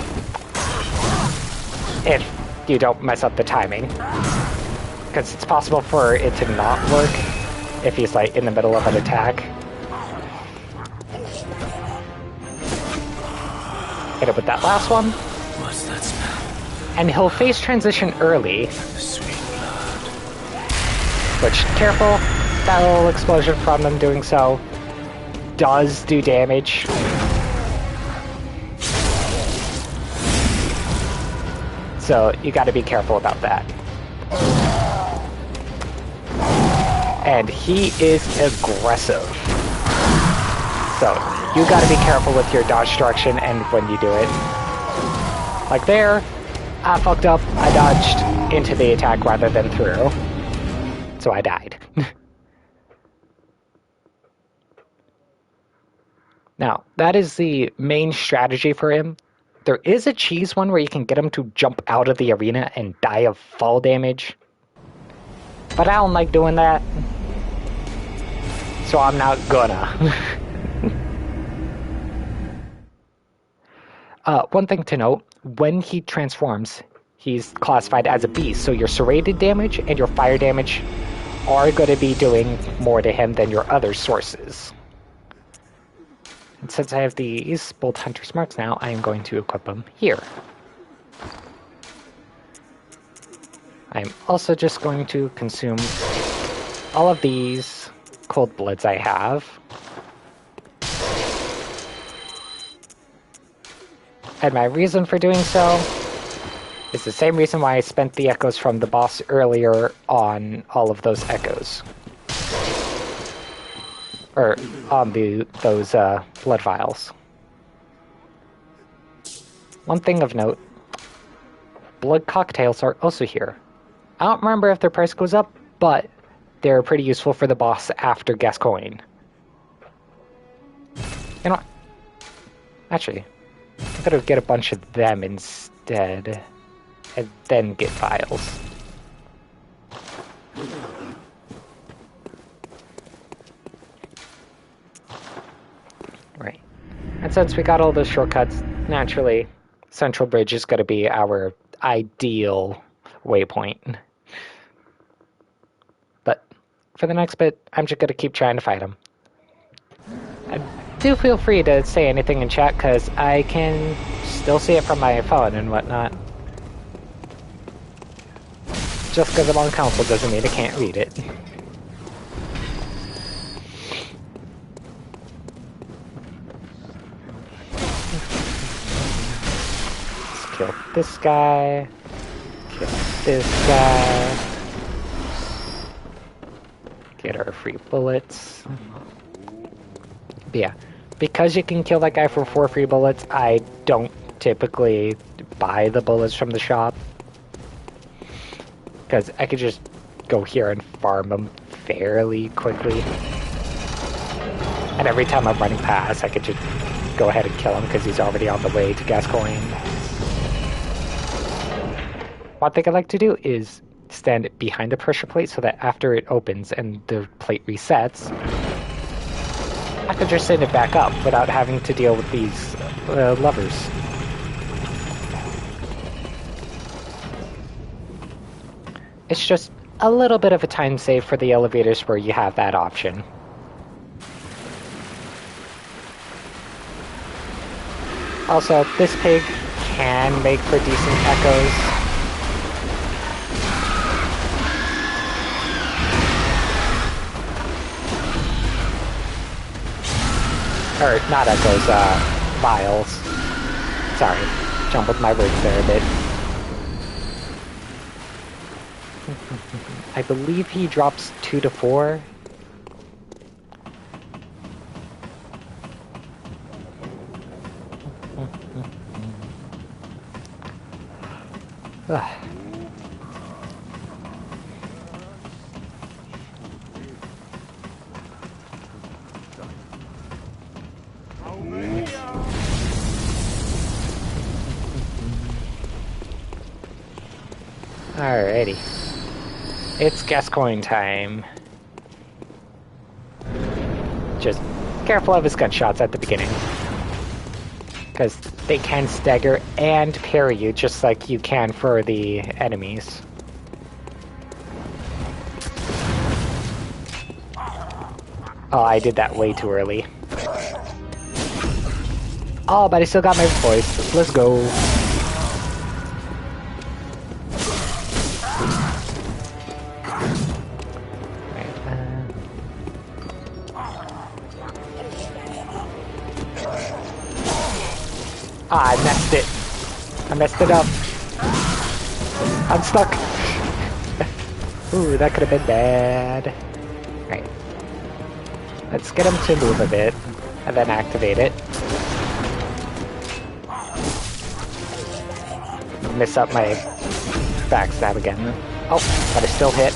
if you don't mess up the timing, because it's possible for it to not work if he's like in the middle of an attack. Hit it with that last one. What's that smell? And he'll face transition early. Sweet blood. Which, careful, that little explosion from them doing so does do damage. So you gotta be careful about that. And he is aggressive. So you gotta be careful with your dodge direction and when you do it. Like there, I fucked up, I dodged into the attack rather than through. So I died. Now, that is the main strategy for him. There is a cheese one where you can get him to jump out of the arena and die of fall damage. But I don't like doing that. So I'm not gonna. One thing to note, when he transforms, he's classified as a beast, so your serrated damage and your fire damage are going to be doing more to him than your other sources. And since I have these bolt hunter's marks now, I am going to equip them here. I'm also just going to consume all of these cold bloods I have. And my reason for doing so is the same reason why I spent the echoes from the boss earlier on all of those echoes. Or on those blood vials. One thing of note, blood cocktails are also here. I don't remember if their price goes up, but they're pretty useful for the boss after Gascoigne. You know what? Actually, I'm gonna get a bunch of them instead, and then get vials. Right. And since we got all those shortcuts, naturally, Central Bridge is going to be our ideal waypoint. But for the next bit, I'm just going to keep trying to fight him. Do feel free to say anything in chat, because I can still see it from my phone and whatnot. Just because I'm on console doesn't mean I can't read it. Kill this guy. Kill this guy. Get our free bullets. But yeah, because you can kill that guy for 4 free bullets, I don't typically buy the bullets from the shop. Because I could just go here and farm them fairly quickly. And every time I'm running past, I could just go ahead and kill him because he's already on the way to Gascoigne. One thing I like to do is stand behind the pressure plate so that after it opens and the plate resets, I could just send it back up without having to deal with these levers. It's just a little bit of a time save for the elevators where you have that option. Also, this pig can make for decent echoes. Or, not echoes, vials. Sorry, jumbled my words there a bit. I believe he drops 2 to 4. Alrighty. It's Gascoigne time. Just careful of his gunshots at the beginning. Because they can stagger and parry you just like you can for the enemies. Oh, I did that way too early. Oh, but I still got my voice. Let's go. Ah, I messed it. I messed it up. I'm stuck. Ooh, that could have been bad. Right. Let's get him to move a bit, and then activate it. Miss up my backstab again. Oh, but I still hit.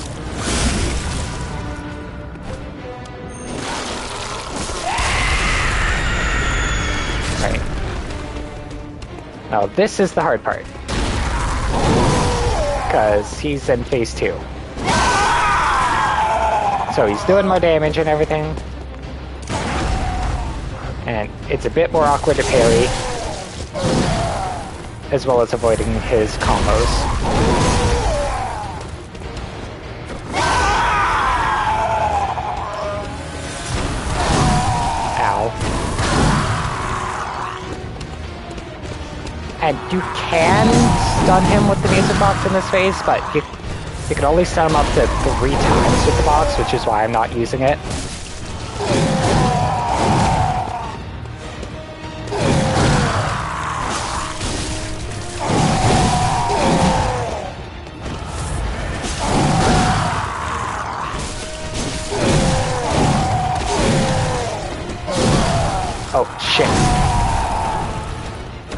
Right. Now this is the hard part. Because he's in phase 2. So he's doing more damage and everything. And it's a bit more awkward to parry. As well as avoiding his combos. Ow. And you can stun him with the music box in this phase, but you can only stun him up to 3 times with the box, which is why I'm not using it. Oh, shit.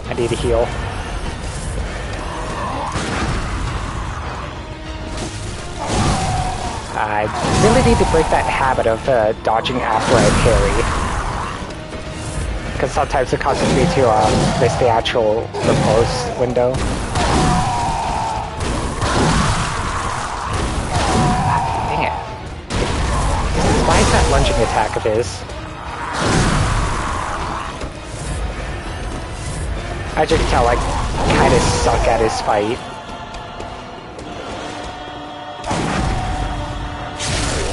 I need to heal. I really need to break that habit of dodging after I parry. Because sometimes it causes me to miss the actual repose window. Dang it. Why is that lunging attack of his? As you can tell, I kind of suck at his fight.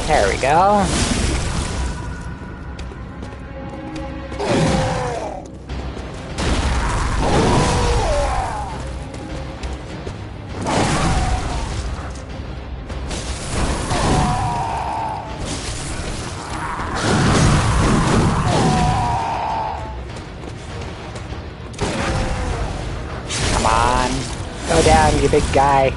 There we go. Come on. Go down, you big guy.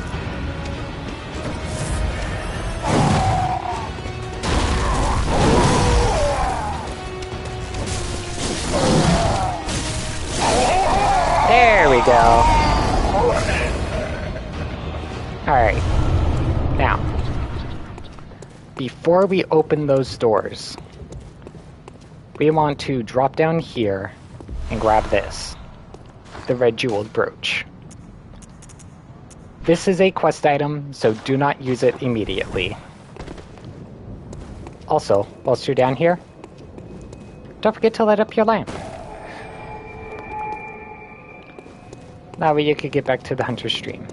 There we go. Alright. Now, before we open those doors, we want to drop down here and grab this. The red jeweled brooch. This is a quest item, so do not use it immediately. Also, whilst you're down here, don't forget to light up your lamp. That way you could get back to the hunter's stream.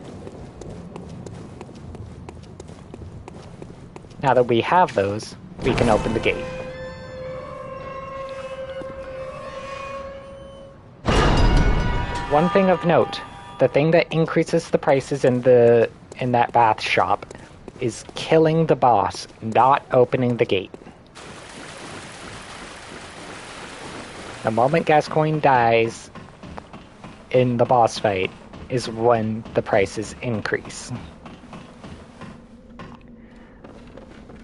Now that we have those, we can open the gate. One thing of note, the thing that increases the prices in that bath shop is killing the boss, not opening the gate. The moment Gascoigne dies in the boss fight is when the prices increase.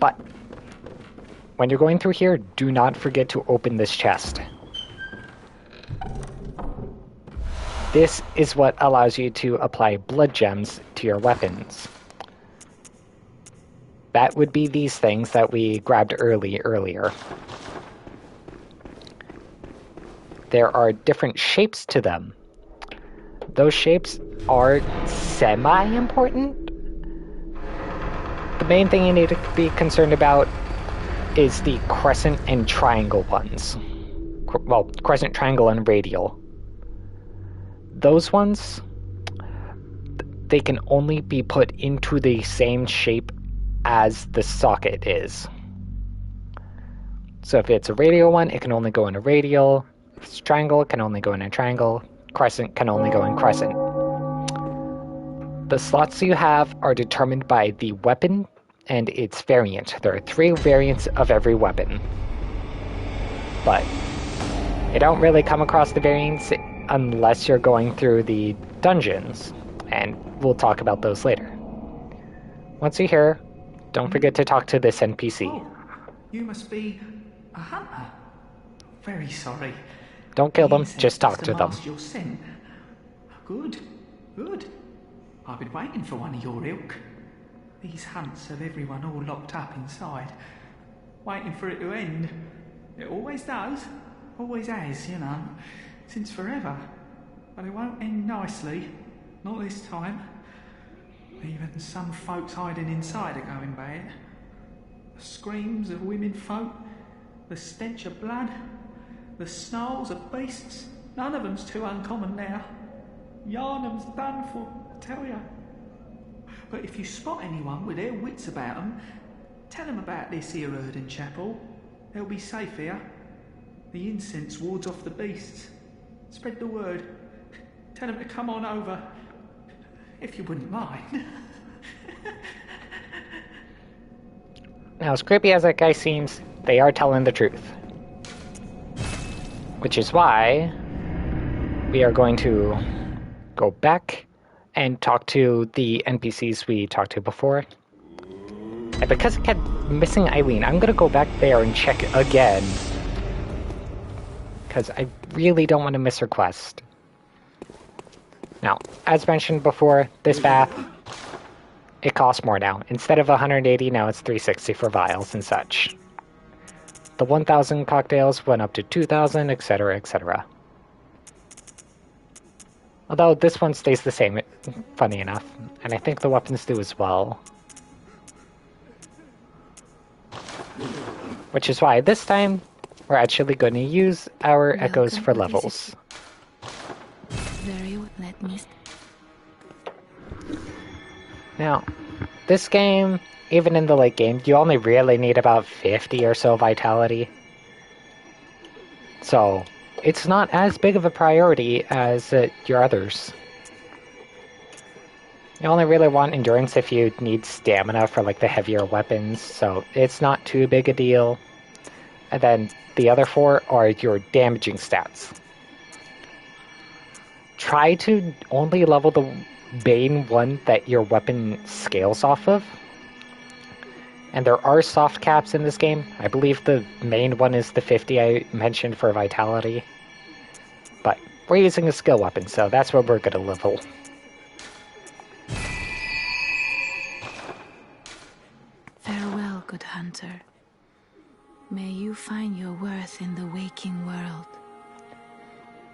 But when you're going through here, do not forget to open this chest. This is what allows you to apply blood gems to your weapons. That would be these things that we grabbed earlier. There are different shapes to them. Those shapes are semi-important. the main thing you need to be concerned about is the crescent and triangle ones. Well, crescent, triangle, and radial. Those ones, they can only be put into the same shape as the socket is. So if it's a radial one, it can only go in a radial. If it's a triangle, it can only go in a triangle. Crescent can only go in crescent. The slots you have are determined by the weapon and its variant. There are 3 variants of every weapon. But you don't really come across the variants unless you're going through the dungeons, and we'll talk about those later. Once you're here, don't forget to talk to this NPC. Oh, you must be a hunter. Very sorry. Don't kill them, Yes, just talk it's to them. mask your scent. Good, good. I've been waiting for one of your ilk. These hunts have everyone all locked up inside, waiting for it to end. It always does, always has, you know, since forever. But it won't end nicely, not this time. Even some folks hiding inside are going bad. The screams of women folk, the stench of blood, the snarls of beasts, none of them's too uncommon now. Yarnham's done for, I tell ya. But if you spot anyone with their wits about them, tell them about this here Erden Chapel. They'll be safe here. The incense wards off the beasts. Spread the word. Tell them to come on over, if you wouldn't mind. Now, as creepy as that guy seems, they are telling the truth. Which is why we are going to go back and talk to the NPCs we talked to before. And because I kept missing Eileen, I'm going to go back there and check again. Because I really don't want to miss her quest. Now, as mentioned before, this bath, it costs more now. Instead of 180, now it's 360 for vials and such. The 1,000 cocktails went up to 2,000, etc., etc. Although this one stays the same, funny enough. And I think the weapons do as well. Which is why this time, we're actually going to use our echoes for levels. Very well, let me... Now, this game, even in the late game, you only really need about 50 or so vitality. So, it's not as big of a priority as your others. You only really want endurance if you need stamina for like the heavier weapons, so it's not too big a deal. And then the other 4 are your damaging stats. Try to only level the Bane one that your weapon scales off of. And there are soft caps in this game. I believe the main one is the 50 I mentioned for vitality. But we're using a skill weapon, so that's what we're going to level. Farewell, good hunter. May you find your worth in the waking world.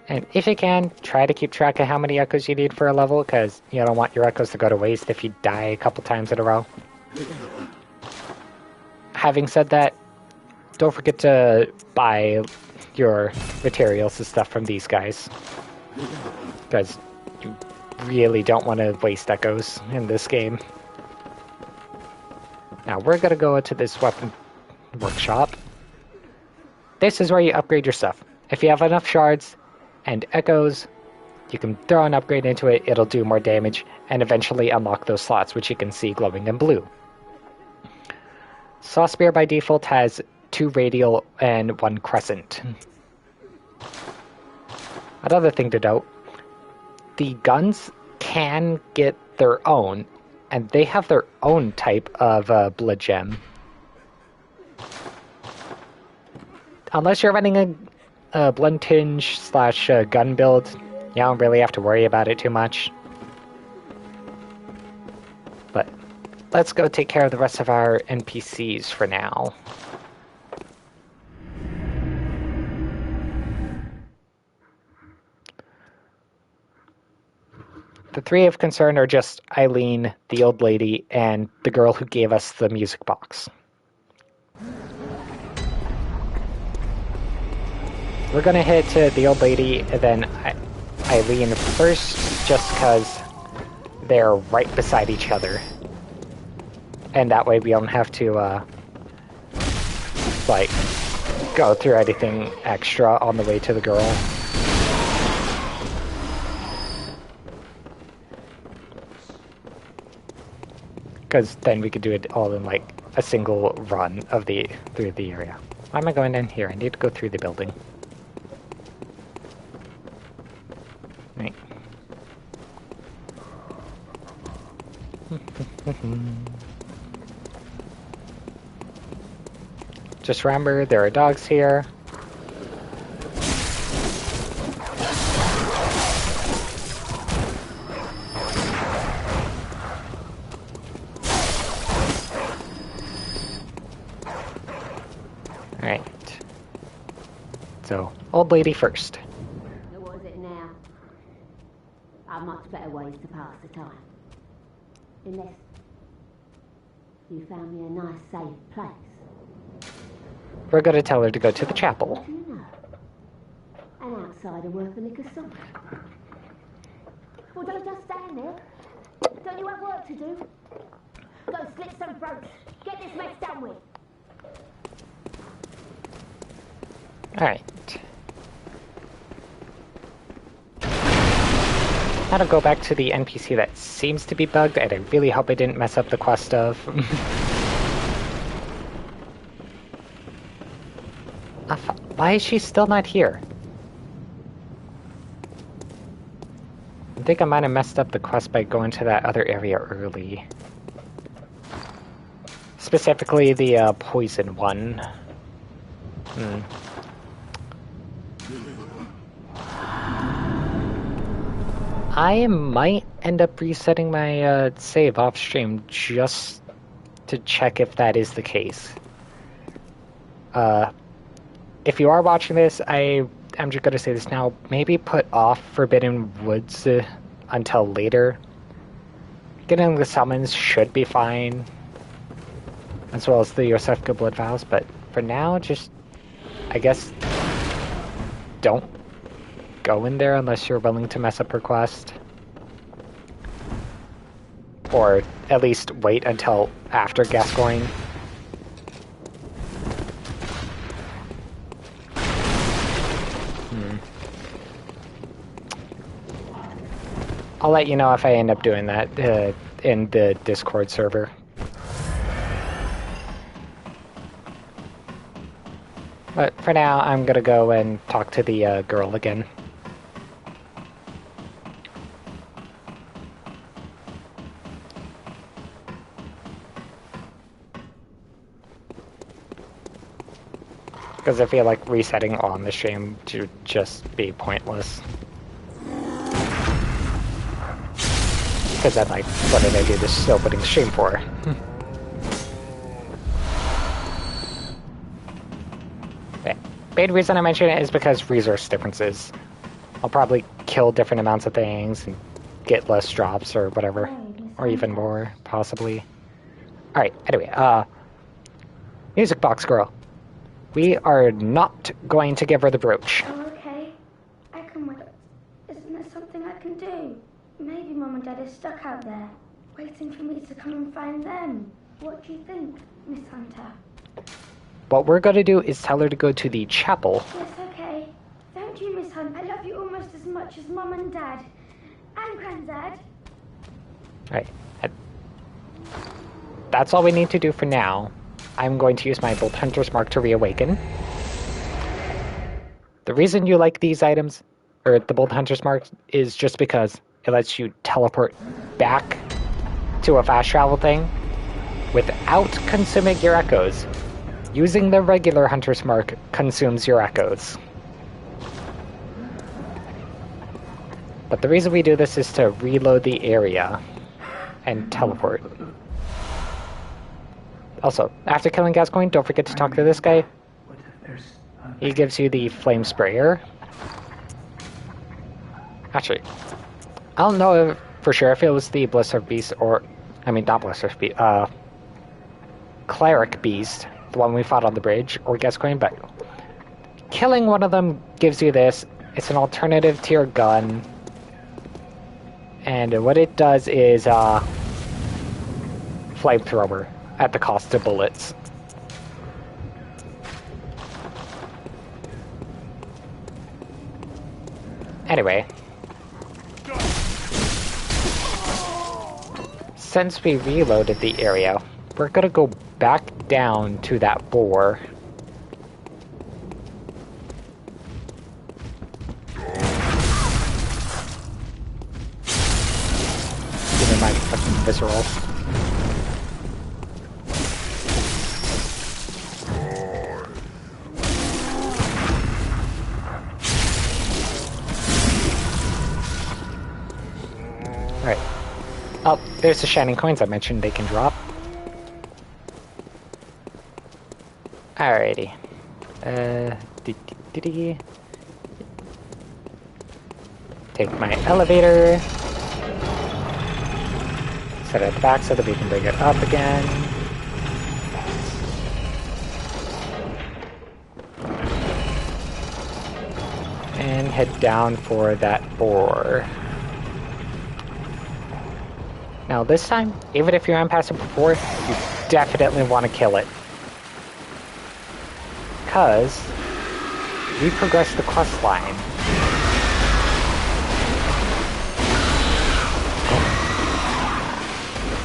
And if you can, try to keep track of how many echoes you need for a level, because you don't want your echoes to go to waste if you die a couple times in a row. Having said that, don't forget to buy your materials and stuff from these guys, because you really don't want to waste echoes in this game. Now we're going to go into this weapon workshop. This is where you upgrade your stuff. If you have enough shards and echoes, you can throw an upgrade into it, it'll do more damage, and eventually unlock those slots, which you can see glowing in blue. Saw Spear by default has 2 radial and 1 crescent. Another thing to note, the guns can get their own, and they have their own type of blood gem. Unless you're running a blood tinge / gun build, you don't really have to worry about it too much. But let's go take care of the rest of our NPCs for now. The three of concern are just Eileen, the old lady, and the girl who gave us the music box. We're gonna hit the old lady and then Eileen first, just because they're right beside each other. And that way we don't have to, like, go through anything extra on the way to the girl. Because then we could do it all in, like, a single run of through the area. Why am I going in here? I need to go through the building. Right. Just remember, there are dogs here. Alright. So, old lady first. What is it now? Are much better ways to pass the time. Unless you found me a nice, safe place. We're going to tell her to go to the chapel. What do you know? An outsider worth a lick of salt. Well, don't just stand there. Don't you have work to do? Go slit some throats. Get this mess done with. Alright. Now to go back to the NPC that seems to be bugged, and I really hope I didn't mess up the quest of... Why is she still not here? I think I might have messed up the quest by going to that other area early. Specifically the poison one. I might end up resetting my save off stream just to check if that is the case. If you are watching this, I'm just going to say this now. Maybe put off Forbidden Woods until later. Getting the summons should be fine, as well as the Yosefka Blood Vows, but for now, just, I guess, don't go in there unless you're willing to mess up her quest. Or at least wait until after Gascoigne. I'll let you know if I end up doing that in the Discord server. But for now, I'm gonna go and talk to the girl again. Because I feel like resetting on the stream to just be pointless. Because then, like, what did I do this opening stream for? The main reason I mention it is because resource differences. I'll probably kill different amounts of things and get less drops or whatever. Or even more, possibly. Alright, anyway, music box girl. We are not going to give her the brooch. Oh, okay. I can wait. Isn't there something I can do? Maybe Mum and Dad are stuck out there, waiting for me to come and find them. What do you think, Miss Hunter? What we're going to do is tell her to go to the chapel. Yes, okay. Thank you, Miss Hunter. I love you almost as much as Mum and Dad. And Granddad. Right. That's all we need to do for now. I'm going to use my Bolt Hunter's Mark to reawaken. The reason you like these items, or the Bolt Hunter's Mark, is just because it lets you teleport back to a fast travel thing without consuming your echoes. Using the regular Hunter's Mark consumes your echoes. But the reason we do this is to reload the area and teleport. Also, after killing Gascoigne, don't forget to talk to this guy. He gives you the flame sprayer. Actually, I don't know for sure if it was the Blister Beast or... I mean, not Blister Beast, Cleric Beast, the one we fought on the bridge, or Gascoigne, but killing one of them gives you this. It's an alternative to your gun. And what it does is, flamethrower at the cost of bullets. Anyway. Since we reloaded the area, we're gonna go back down to that boar. Give me my fucking visceral. Alright. Oh, there's the shining coins I mentioned they can drop. Alrighty. Take my elevator. Set it at the back so that we can bring it up again. And head down for that boar. Now this time, even if you're on past it before, you definitely want to kill it. Because we progressed the quest line.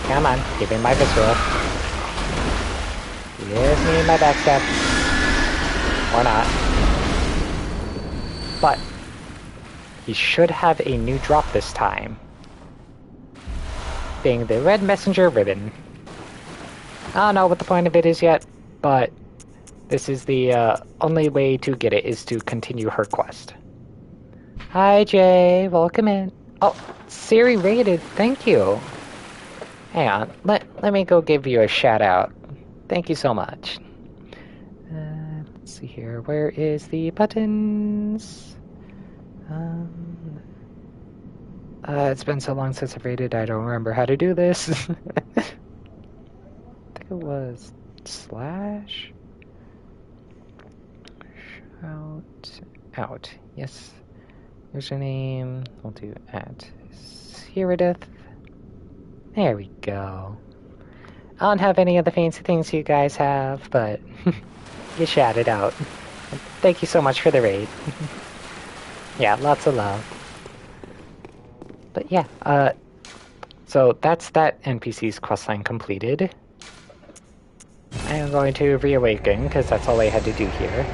Come on, give me my visceral. Give me my backstab. Or not. But he should have a new drop this time. Being the red messenger ribbon. I don't know what the point of it is yet, but this is the only way to get it is to continue her quest. Hi Jay, welcome in. Oh, Siri rated, thank you. Hang on, let me go give you a shout out. Thank you so much. Let's see here, where is the buttons? It's been so long since I've rated, I don't remember how to do this. I think it was slash shout out. Yes. Username. We'll do at Herodith. There we go. I don't have any of the fancy things you guys have, but you shouted out. Thank you so much for the raid. Yeah, lots of love. But yeah, so that's that NPC's questline completed. I am going to reawaken, because that's all I had to do here.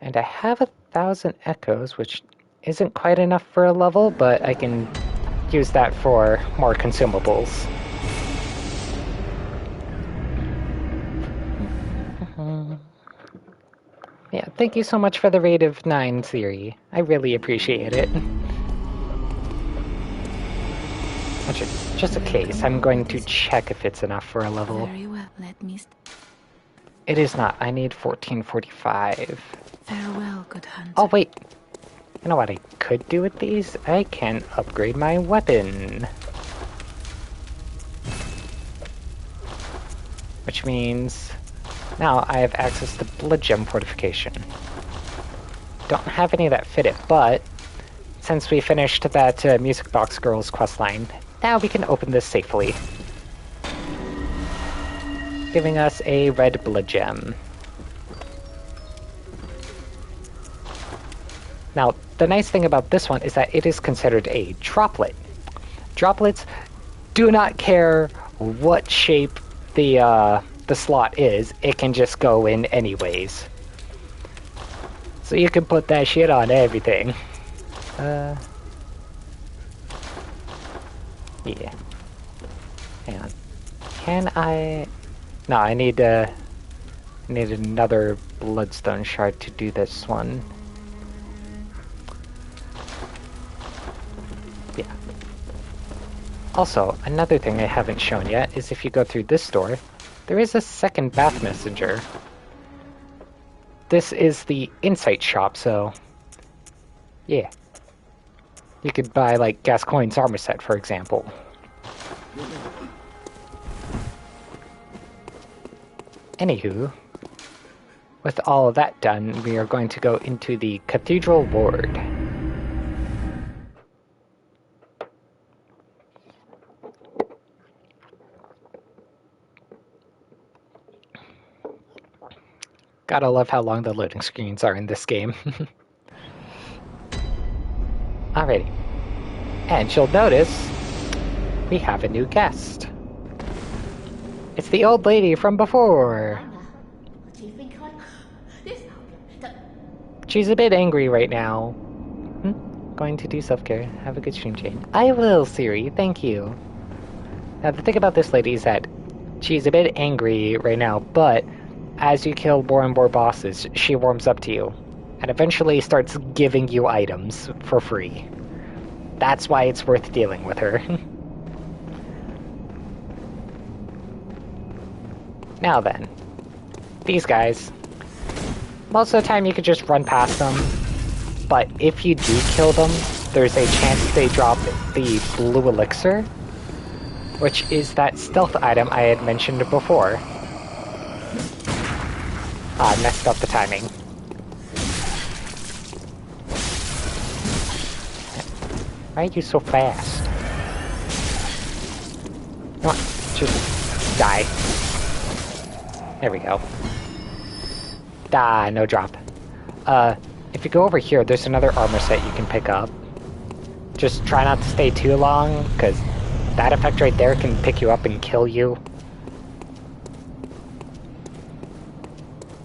And I have 1,000 echoes, which isn't quite enough for a level, but I can use that for more consumables. Yeah, thank you so much for the raid of 9, Siri. I really appreciate it. Just in case, I'm going to check if it's enough for a level. Very well, let me... It is not. I need 1445. Farewell, good hunter. Oh, wait. You know what I could do with these? I can upgrade my weapon. Which means now I have access to blood gem fortification. Don't have any that fit it, but since we finished that Music Box Girls questline, now we can open this safely. Giving us a red blood gem. Now, the nice thing about this one is that it is considered a droplet. Droplets do not care what shape the slot is, it can just go in anyways. So you can put that shit on everything. Yeah. Hang on. Can I... No, I need another bloodstone shard to do this one. Yeah. Also, another thing I haven't shown yet is if you go through this door, there is a second bath messenger. This is the insight shop, so... Yeah. You could buy, like, Gascoigne's armor set, for example. Anywho, with all of that done, we are going to go into the Cathedral Ward. Gotta love how long the loading screens are in this game. Alrighty. And you'll notice we have a new guest. It's the old lady from before. What do you think She's a bit angry right now. Going to do self-care. Have a good stream, Jane. I will, Siri. Thank you. Now, the thing about this lady is that she's a bit angry right now, but as you kill more and more bosses, she warms up to you. And eventually starts giving you items for free. That's why it's worth dealing with her. Now then. These guys. Most of the time you could just run past them. But if you do kill them, there's a chance they drop the blue elixir, which is that stealth item I had mentioned before. I messed up the timing. Why are you so fast? Come on, just die. There we go. No drop. If you go over here, there's another armor set you can pick up. Just try not to stay too long, because that effect right there can pick you up and kill you.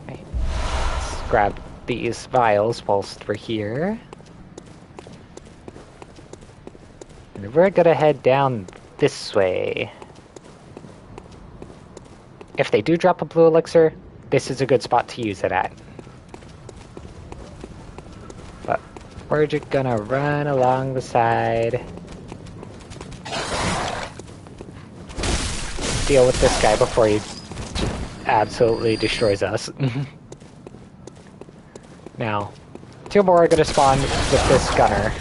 Okay. Let's grab these vials whilst we're here. And we're gonna head down this way. If they do drop a blue elixir, this is a good spot to use it at. But we're just gonna run along the side. Deal with this guy before he absolutely destroys us. Now, two more are gonna spawn with this gunner.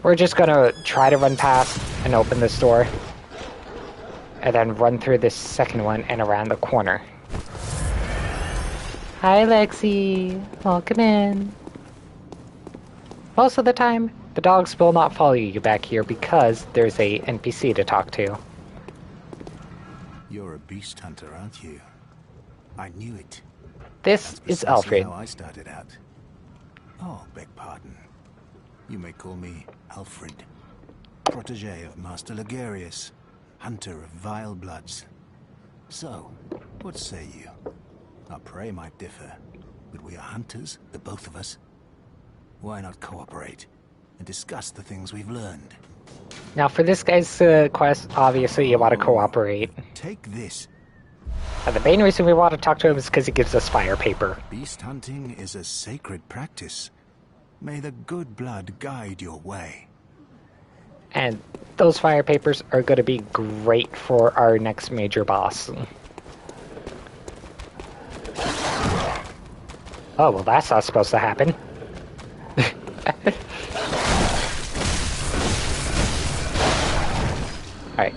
We're just gonna try to run past and open this door. And then run through this second one and around the corner. Hi, Lexi. Welcome in. Most of the time, the dogs will not follow you back here because there's a NPC to talk to. You're a beast hunter, aren't you? I knew it. This is Alfred. How I started out. Oh, beg pardon. You may call me Alfred, protege of Master Ligarius, hunter of vile bloods. So, what say you? Our prey might differ, but we are hunters, the both of us. Why not cooperate and discuss the things we've learned? Now, for this guy's quest, obviously you want to cooperate. Take this. And the main reason we want to talk to him is because he gives us fire paper. Beast hunting is a sacred practice. May the good blood guide your way. And those fire papers are going to be great for our next major boss. Oh, well, that's not supposed to happen. Alright,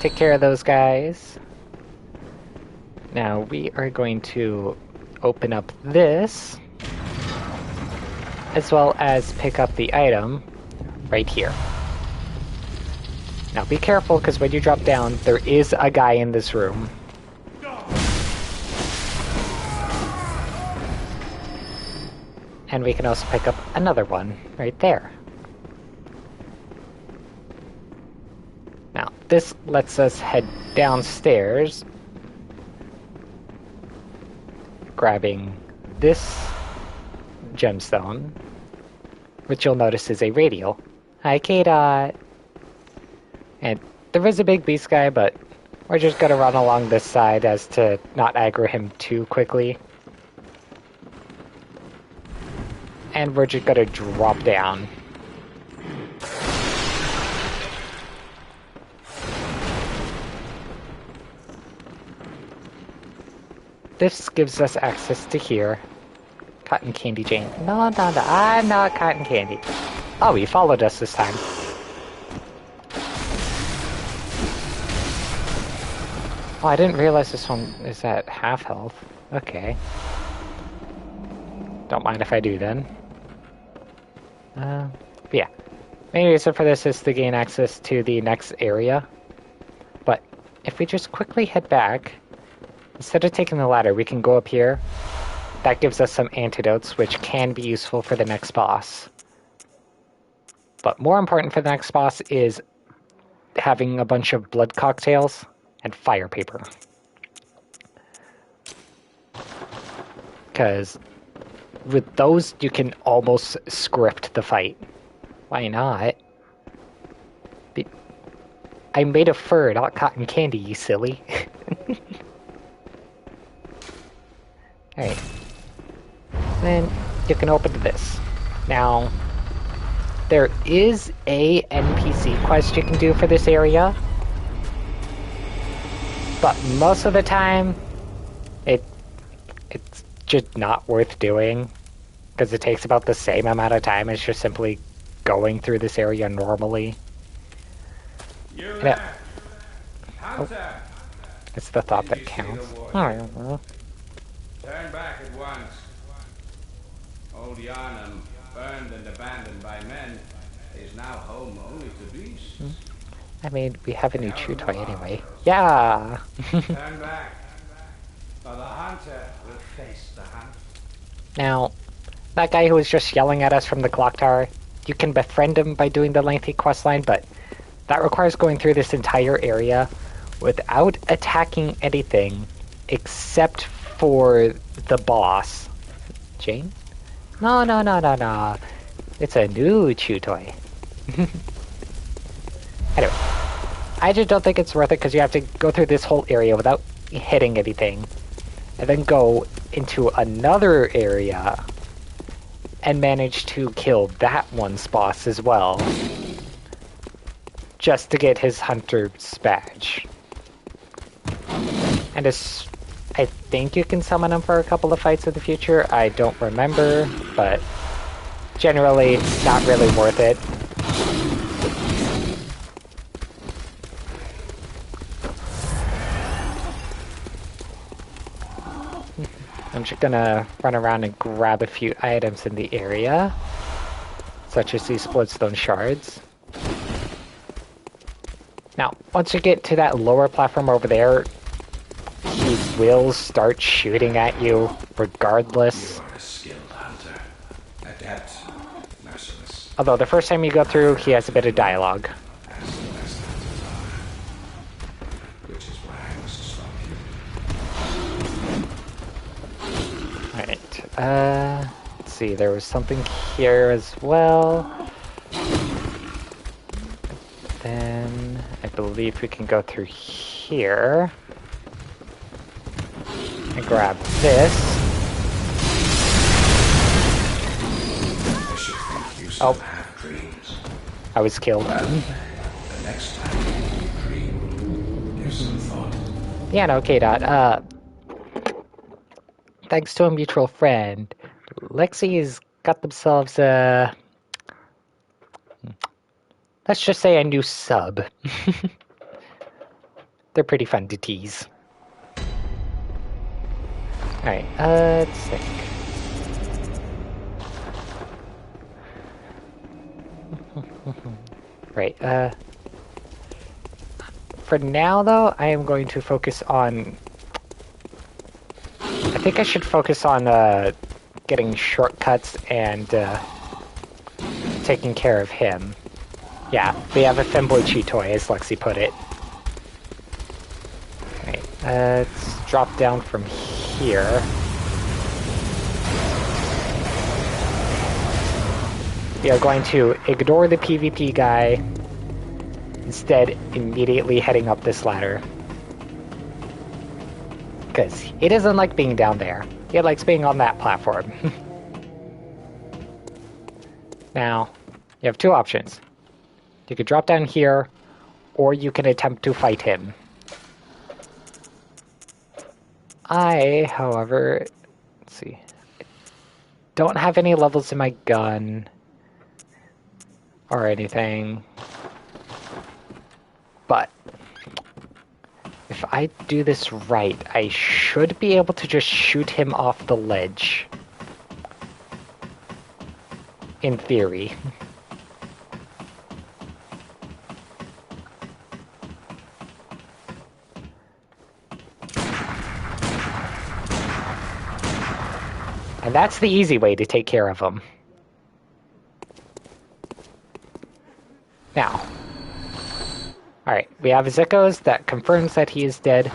take care of those guys. Now, we are going to open up this, as well as pick up the item right here. Now, be careful, because when you drop down, there is a guy in this room. And we can also pick up another one right there. Now, this lets us head downstairs, grabbing this gemstone, which you'll notice is a radial. Hi, K-Dot! And there is a big beast guy, but we're just gonna run along this side as to not aggro him too quickly. And we're just gonna drop down. This gives us access to here. cotton candy, Jane. No, no, no, I'm not cotton candy. Oh, he followed us this time. Oh, I didn't realize this one is at half health. Okay. Don't mind if I do then. But yeah. Main reason for this is to gain access to the next area. But if we just quickly head back, instead of taking the ladder, we can go up here. That gives us some antidotes, which can be useful for the next boss. But more important for the next boss is having a bunch of blood cocktails and fire paper. Because with those, you can almost script the fight. Why not? I made a fur, not cotton candy, you silly. Alright. Then you can open this. Now, there is a NPC quest you can do for this area. But most of the time, it's just not worth doing. Because it takes about the same amount of time as just simply going through this area normally. You there. Hunter. It's the thought that counts. I don't know. Turn back at once. Old Yarnum, burned and abandoned by men, is now home only to beasts. I mean, we have a new chew toy anyway. Yeah! Turn back, or the hunter will face the hunt. Now, that guy who was just yelling at us from the clock tower, you can befriend him by doing the lengthy questline, but that requires going through this entire area without attacking anything except for the boss. Jane? No, no, no, no, no. It's a new chew toy. Anyway, I just don't think it's worth it because you have to go through this whole area without hitting anything. And then go into another area and manage to kill that one's boss as well. Just to get his hunter's badge. And I think you can summon him for a couple of fights in the future. I don't remember, but generally not really worth it. I'm just gonna run around and grab a few items in the area, such as these bloodstone shards. Now, once you get to that lower platform over there, he will start shooting at you regardless. You are a skilled hunter, adept, merciless. Although the first time you go through, he has a bit of dialogue. As the best hunters are. Which is why I must stop you. Alright, let's see, there was something here as well. Then, I believe we can go through here. And grab this. I should think you still have dreams. I was killed. Well, the next time you dream, give some thought. Yeah, no, K-Dot, thanks to a mutual friend, Lexi's got themselves let's just say a new sub. They're pretty fun to tease. Alright, let's think. Right, for now though, I am going to focus on... I think I should focus on, getting shortcuts and, taking care of him. Yeah, we have a femboy cheat toy, as Lexi put it. Alright, let's drop down from here. We are going to ignore the PvP guy, instead immediately heading up this ladder. Because he doesn't like being down there. He likes being on that platform. Now, you have two options. You could drop down here, or you can attempt to fight him. I, however, let's see. I don't have any levels in my gun or anything. But if I do this right, I should be able to just shoot him off the ledge. In theory. And that's the easy way to take care of him. Now. Alright, we have his echoes that confirms that he is dead.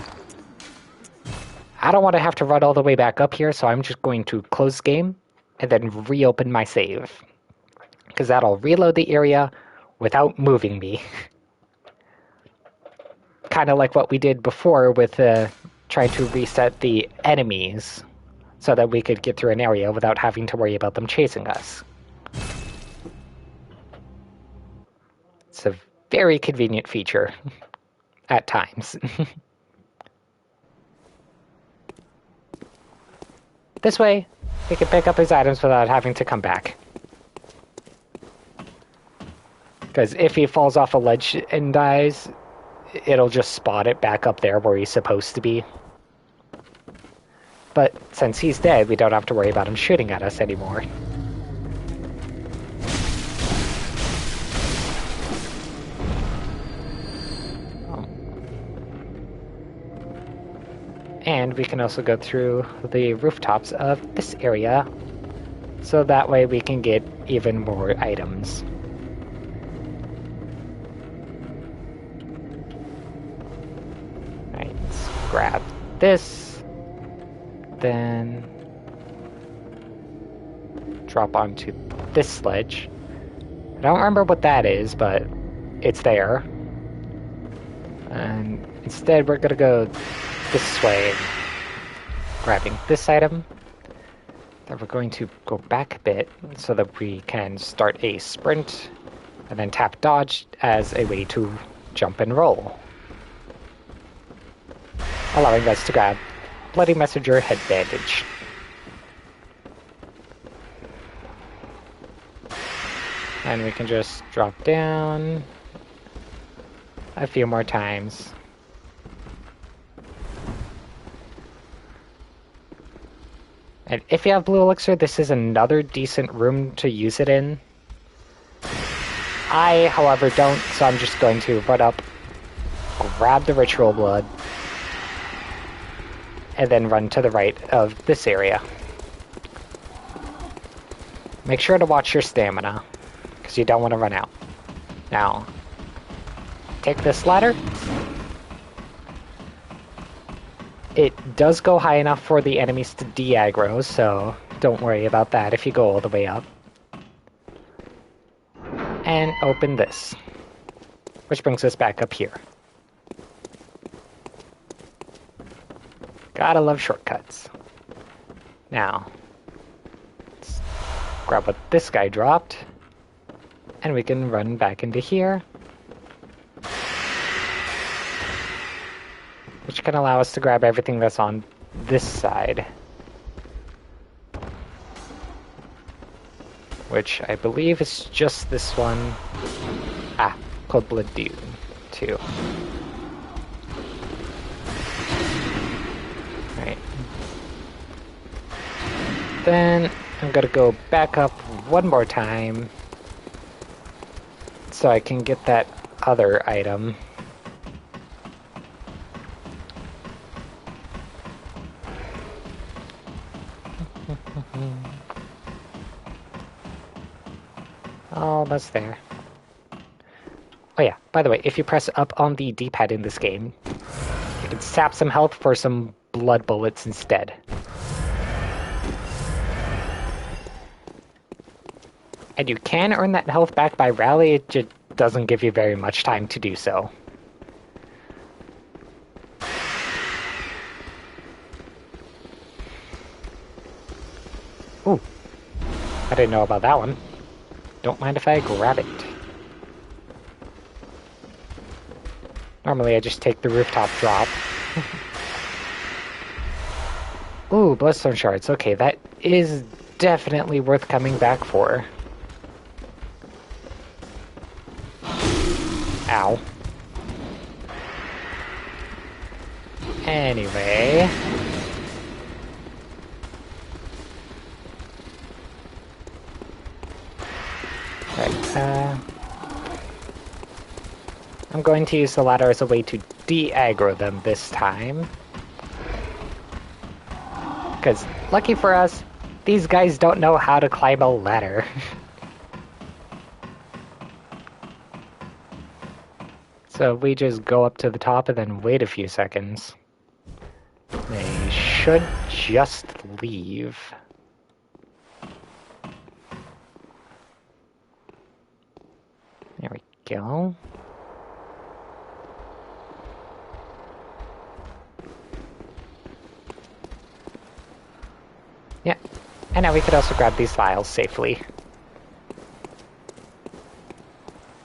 I don't want to have to run all the way back up here, so I'm just going to close game and then reopen my save. Because that'll reload the area without moving me. Kind of like what we did before with trying to reset the enemies so that we could get through an area without having to worry about them chasing us. It's a very convenient feature at times. This way, we can pick up his items without having to come back. Because if he falls off a ledge and dies, it'll just spot it back up there where he's supposed to be. But since he's dead, we don't have to worry about him shooting at us anymore. And we can also go through the rooftops of this area, so that way we can get even more items. Alright, let's grab this, then drop onto this sledge. I don't remember what that is, but it's there. And instead we're gonna go this way, grabbing this item. Then we're going to go back a bit so that we can start a sprint and then tap dodge as a way to jump and roll, allowing us to grab Bloody Messenger head bandage. And we can just drop down a few more times. And if you have blue elixir, this is another decent room to use it in. I, however, don't, so I'm just going to run up, grab the ritual blood, and then run to the right of this area. Make sure to watch your stamina, because you don't want to run out. Now, take this ladder. It does go high enough for the enemies to de-aggro, so don't worry about that if you go all the way up. And open this, which brings us back up here. Gotta love shortcuts. Now, let's grab what this guy dropped, and we can run back into here, which can allow us to grab everything that's on this side, which I believe is just this one. Cold Blood Dune 2. Right. Then I'm gonna go back up one more time so I can get that other item. Almost there. Oh yeah, by the way, if you press up on the D-pad in this game, you can sap some health for some blood bullets instead. And you can earn that health back by rally, it just doesn't give you very much time to do so. Ooh, I didn't know about that one. Don't mind if I grab it. Normally I just take the rooftop drop. Ooh, bloodstone shards. Okay, that is definitely worth coming back for. Ow. Anyway... Right, I'm going to use the ladder as a way to de-aggro them this time. Because, lucky for us, these guys don't know how to climb a ladder. So we just go up to the top and then wait a few seconds. They should just leave. There we go. Yeah, and now we could also grab these files safely.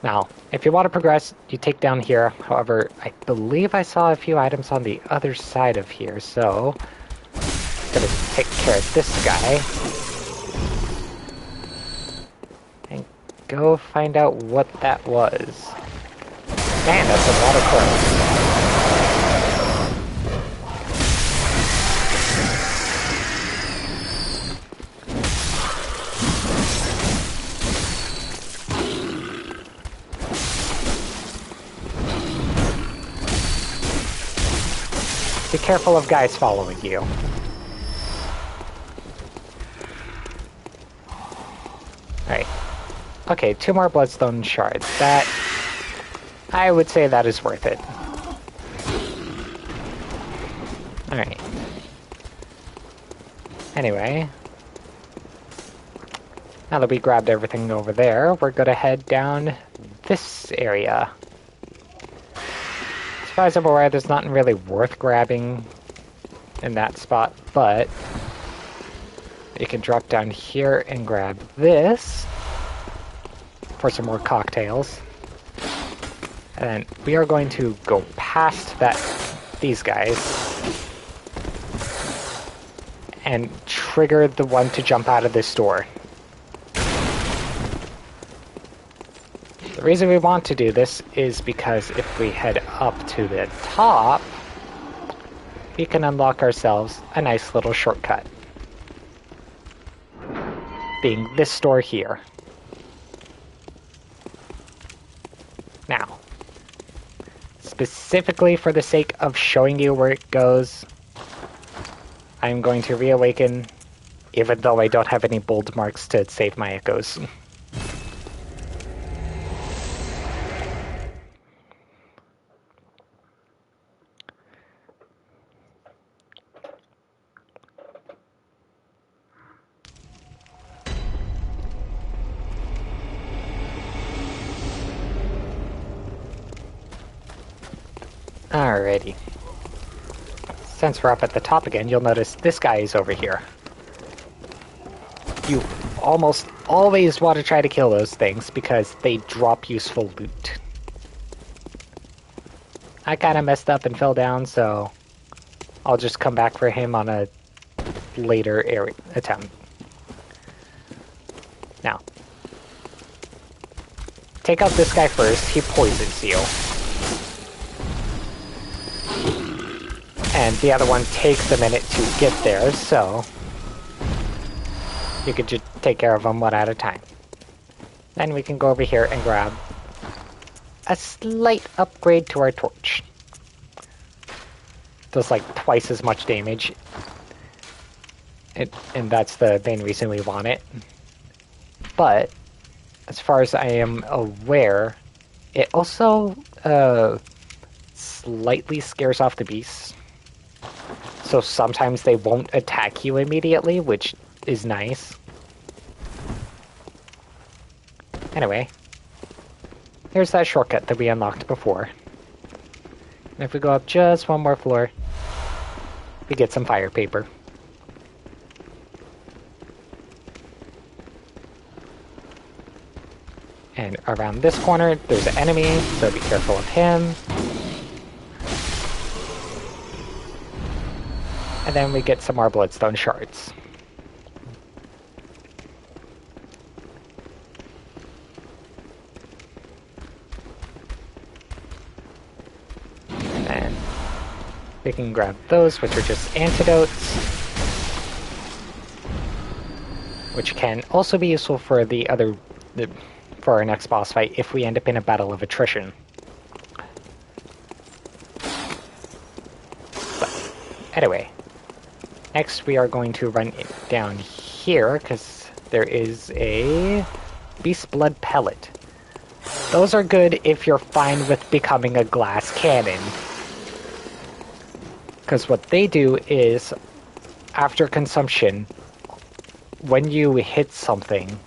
Now, if you want to progress, you take down here. However, I believe I saw a few items on the other side of here, so... I'm gonna take care of this guy. And go find out what that was. Man, that's a lot of crows. Be careful of guys following you. Alright. Okay, 2 more bloodstone shards. That... I would say that is worth it. Alright. Anyway. Now that we grabbed everything over there, we're gonna head down this area. As far as I'm aware, there's nothing really worth grabbing in that spot, but you can drop down here and grab this for some more cocktails. And we are going to go past these guys and trigger the one to jump out of this door. The reason we want to do this is because if we head up to the top, we can unlock ourselves a nice little shortcut. Being this door here. Now, specifically for the sake of showing you where it goes, I'm going to reawaken, even though I don't have any bold marks to save my echoes. Alrighty. Since we're up at the top again, you'll notice this guy is over here. You almost always want to try to kill those things because they drop useful loot. I kind of messed up and fell down, so I'll just come back for him on a later attempt. Now, take out this guy first. He poisons you. And the other one takes a minute to get there, so you could just take care of them one at a time. Then we can go over here and grab a slight upgrade to our torch. Does like twice as much damage. And that's the main reason we want it. But, as far as I am aware, it also slightly scares off the beasts. So sometimes they won't attack you immediately, which is nice. Anyway, here's that shortcut that we unlocked before. And if we go up just one more floor, we get some fire paper. And around this corner, there's an enemy, so be careful of him. And then we get some more bloodstone shards. We can grab those, which are just antidotes, which can also be useful for for our next boss fight if we end up in a battle of attrition. But anyway, next we are going to run down here because there is a beast blood pellet. Those are good if you're fine with becoming a glass cannon. Because what they do is, after consumption, when you hit something,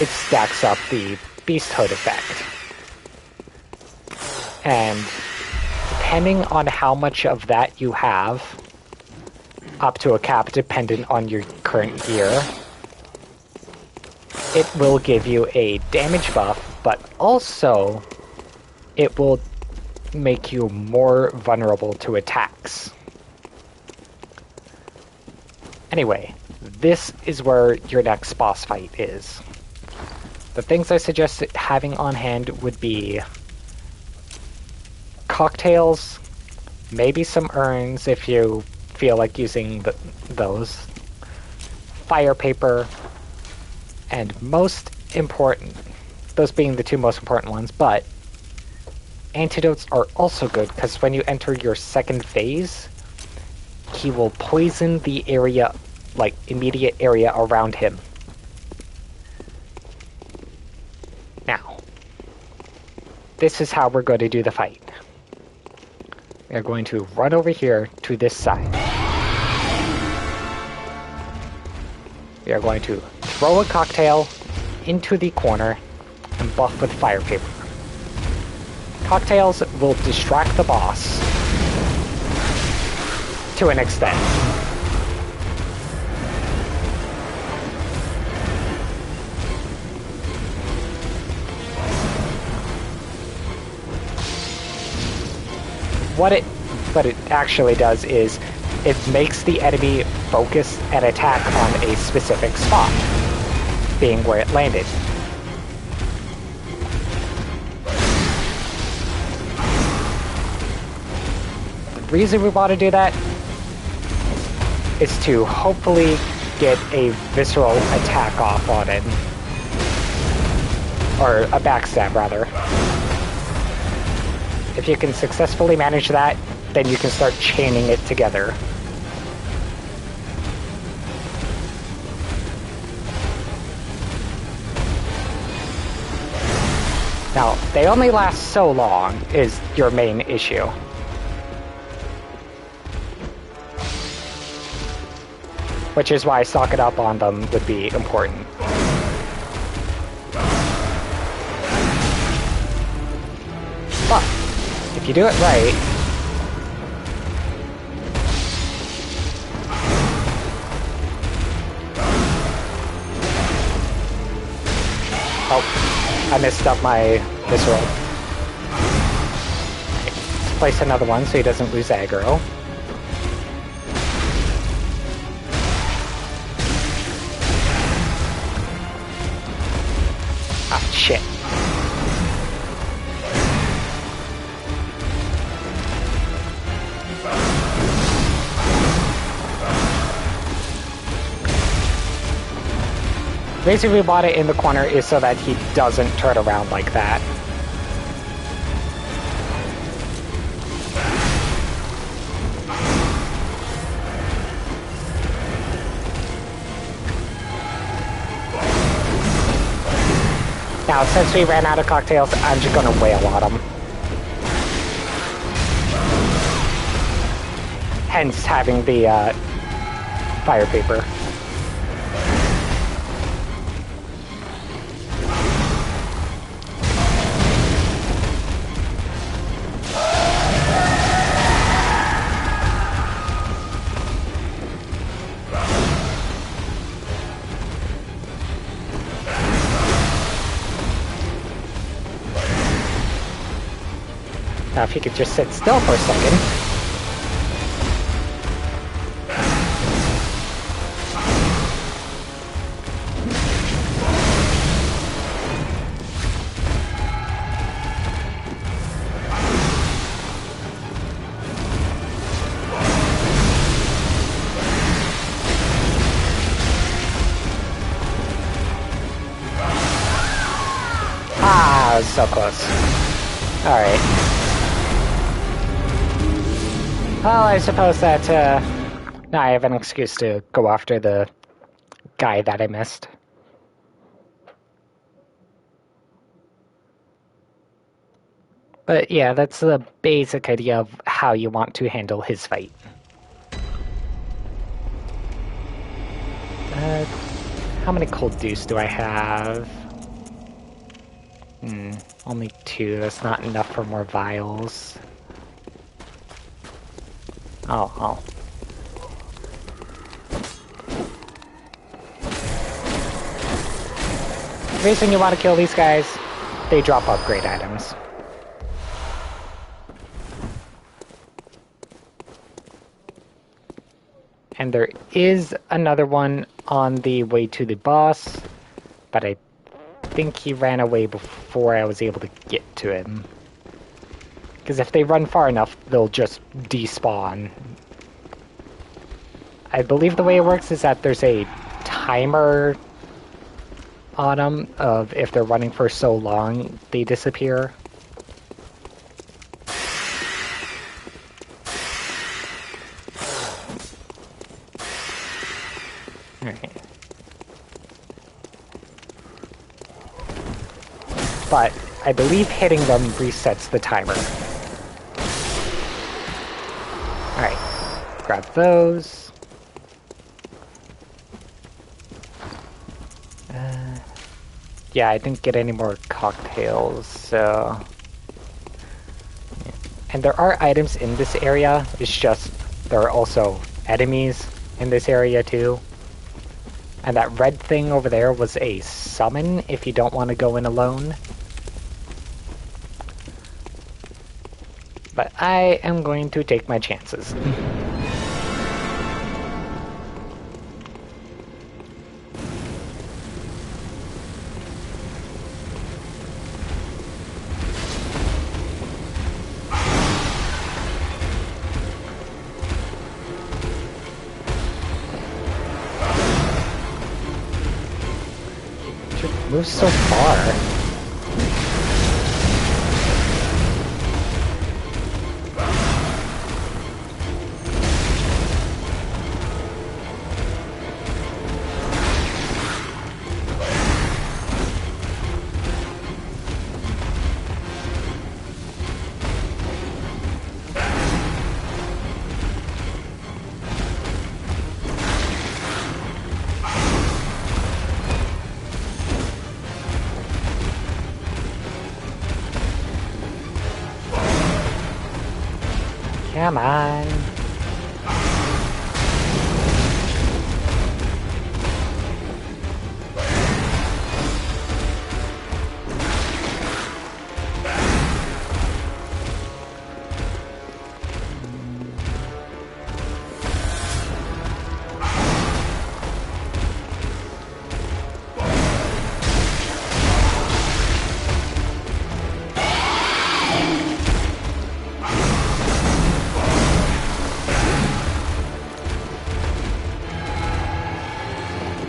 it stacks up the beasthood effect. And depending on how much of that you have, up to a cap dependent on your current gear, it will give you a damage buff, but also it will make you more vulnerable to attacks. Anyway, this is where your next boss fight is. The things I suggest having on hand would be cocktails, maybe some urns if you feel like using those, fire paper, and most important, those being the two most important ones, but antidotes are also good because when you enter your second phase, he will poison the area, like immediate area around him. Now, this is how we're going to do the fight. We are going to run over here to this side. We are going to throw a cocktail into the corner and buff with fire paper. Cocktails will distract the boss to an extent. What it actually does is it makes the enemy focus and attack on a specific spot, being where it landed. The reason we want to do that is to hopefully get a visceral attack off on it. Or a backstab, rather. If you can successfully manage that, then you can start chaining it together. Now, they only last so long, is your main issue. Which is why stocking up on them would be important. But, if you do it right, oh, I messed up my visceral. Let's place another one so he doesn't lose aggro. Ah, shit. The reason we bought it in the corner is so that he doesn't turn around like that. Now, since we ran out of cocktails, I'm just gonna wail on him. Hence having the fire paper. Now, if he could just sit still for a second. was so close. Alright. Well, I suppose that, now I have an excuse to go after the guy that I missed. But yeah, that's the basic idea of how you want to handle his fight. How many cold deuce do I have? Only 2. That's not enough for more vials. Oh. The reason you want to kill these guys, they drop upgrade items. And there is another one on the way to the boss, but I think he ran away before I was able to get to him. Because if they run far enough, they'll just despawn. I believe the way it works is that there's a timer on them of if they're running for so long, they disappear. Alright. But I believe hitting them resets the timer. Alright, grab those. Yeah, I didn't get any more cocktails, so... And there are items in this area, it's just there are also enemies in this area too. And that red thing over there was a summon if you don't want to go in alone. But I am going to take my chances. Moves so far. Come on.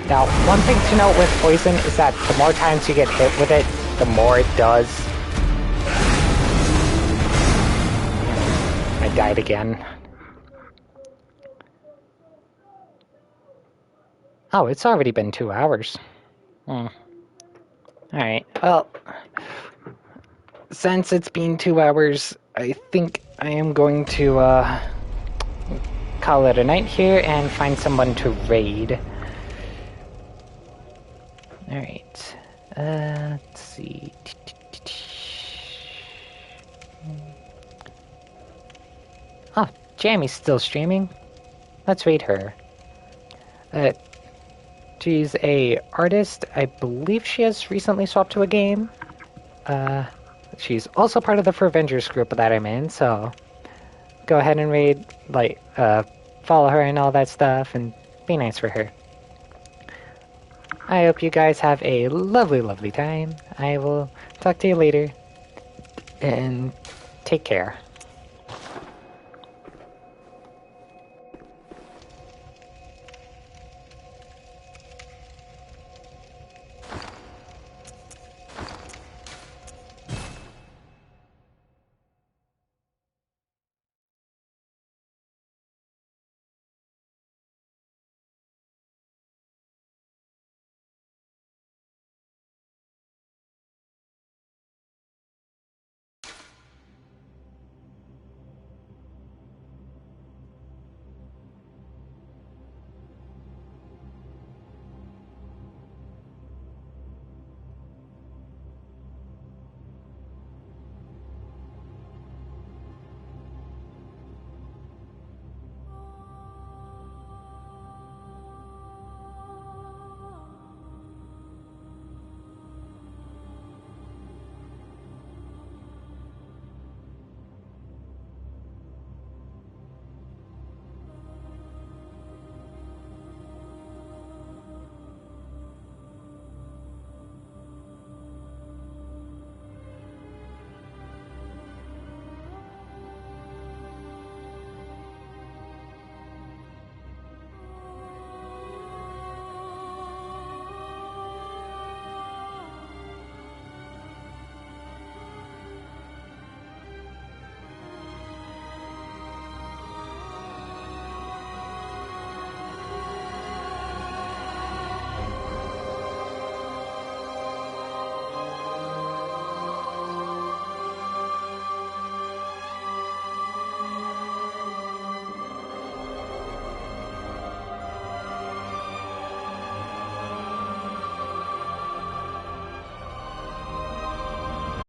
Now, one thing to note with poison is that the more times you get hit with it, the more it does. I died again. Oh, it's already been 2 hours. Alright, well, since it's been 2 hours, I think I am going to call it a night here and find someone to raid. Alright, let's see. Oh, Jammy's still streaming. Let's raid her. She's a artist. I believe she has recently swapped to a game. She's also part of the Avengers group that I'm in, so go ahead and raid, follow her and all that stuff, and be nice for her. I hope you guys have a lovely, lovely time. I will talk to you later, and take care.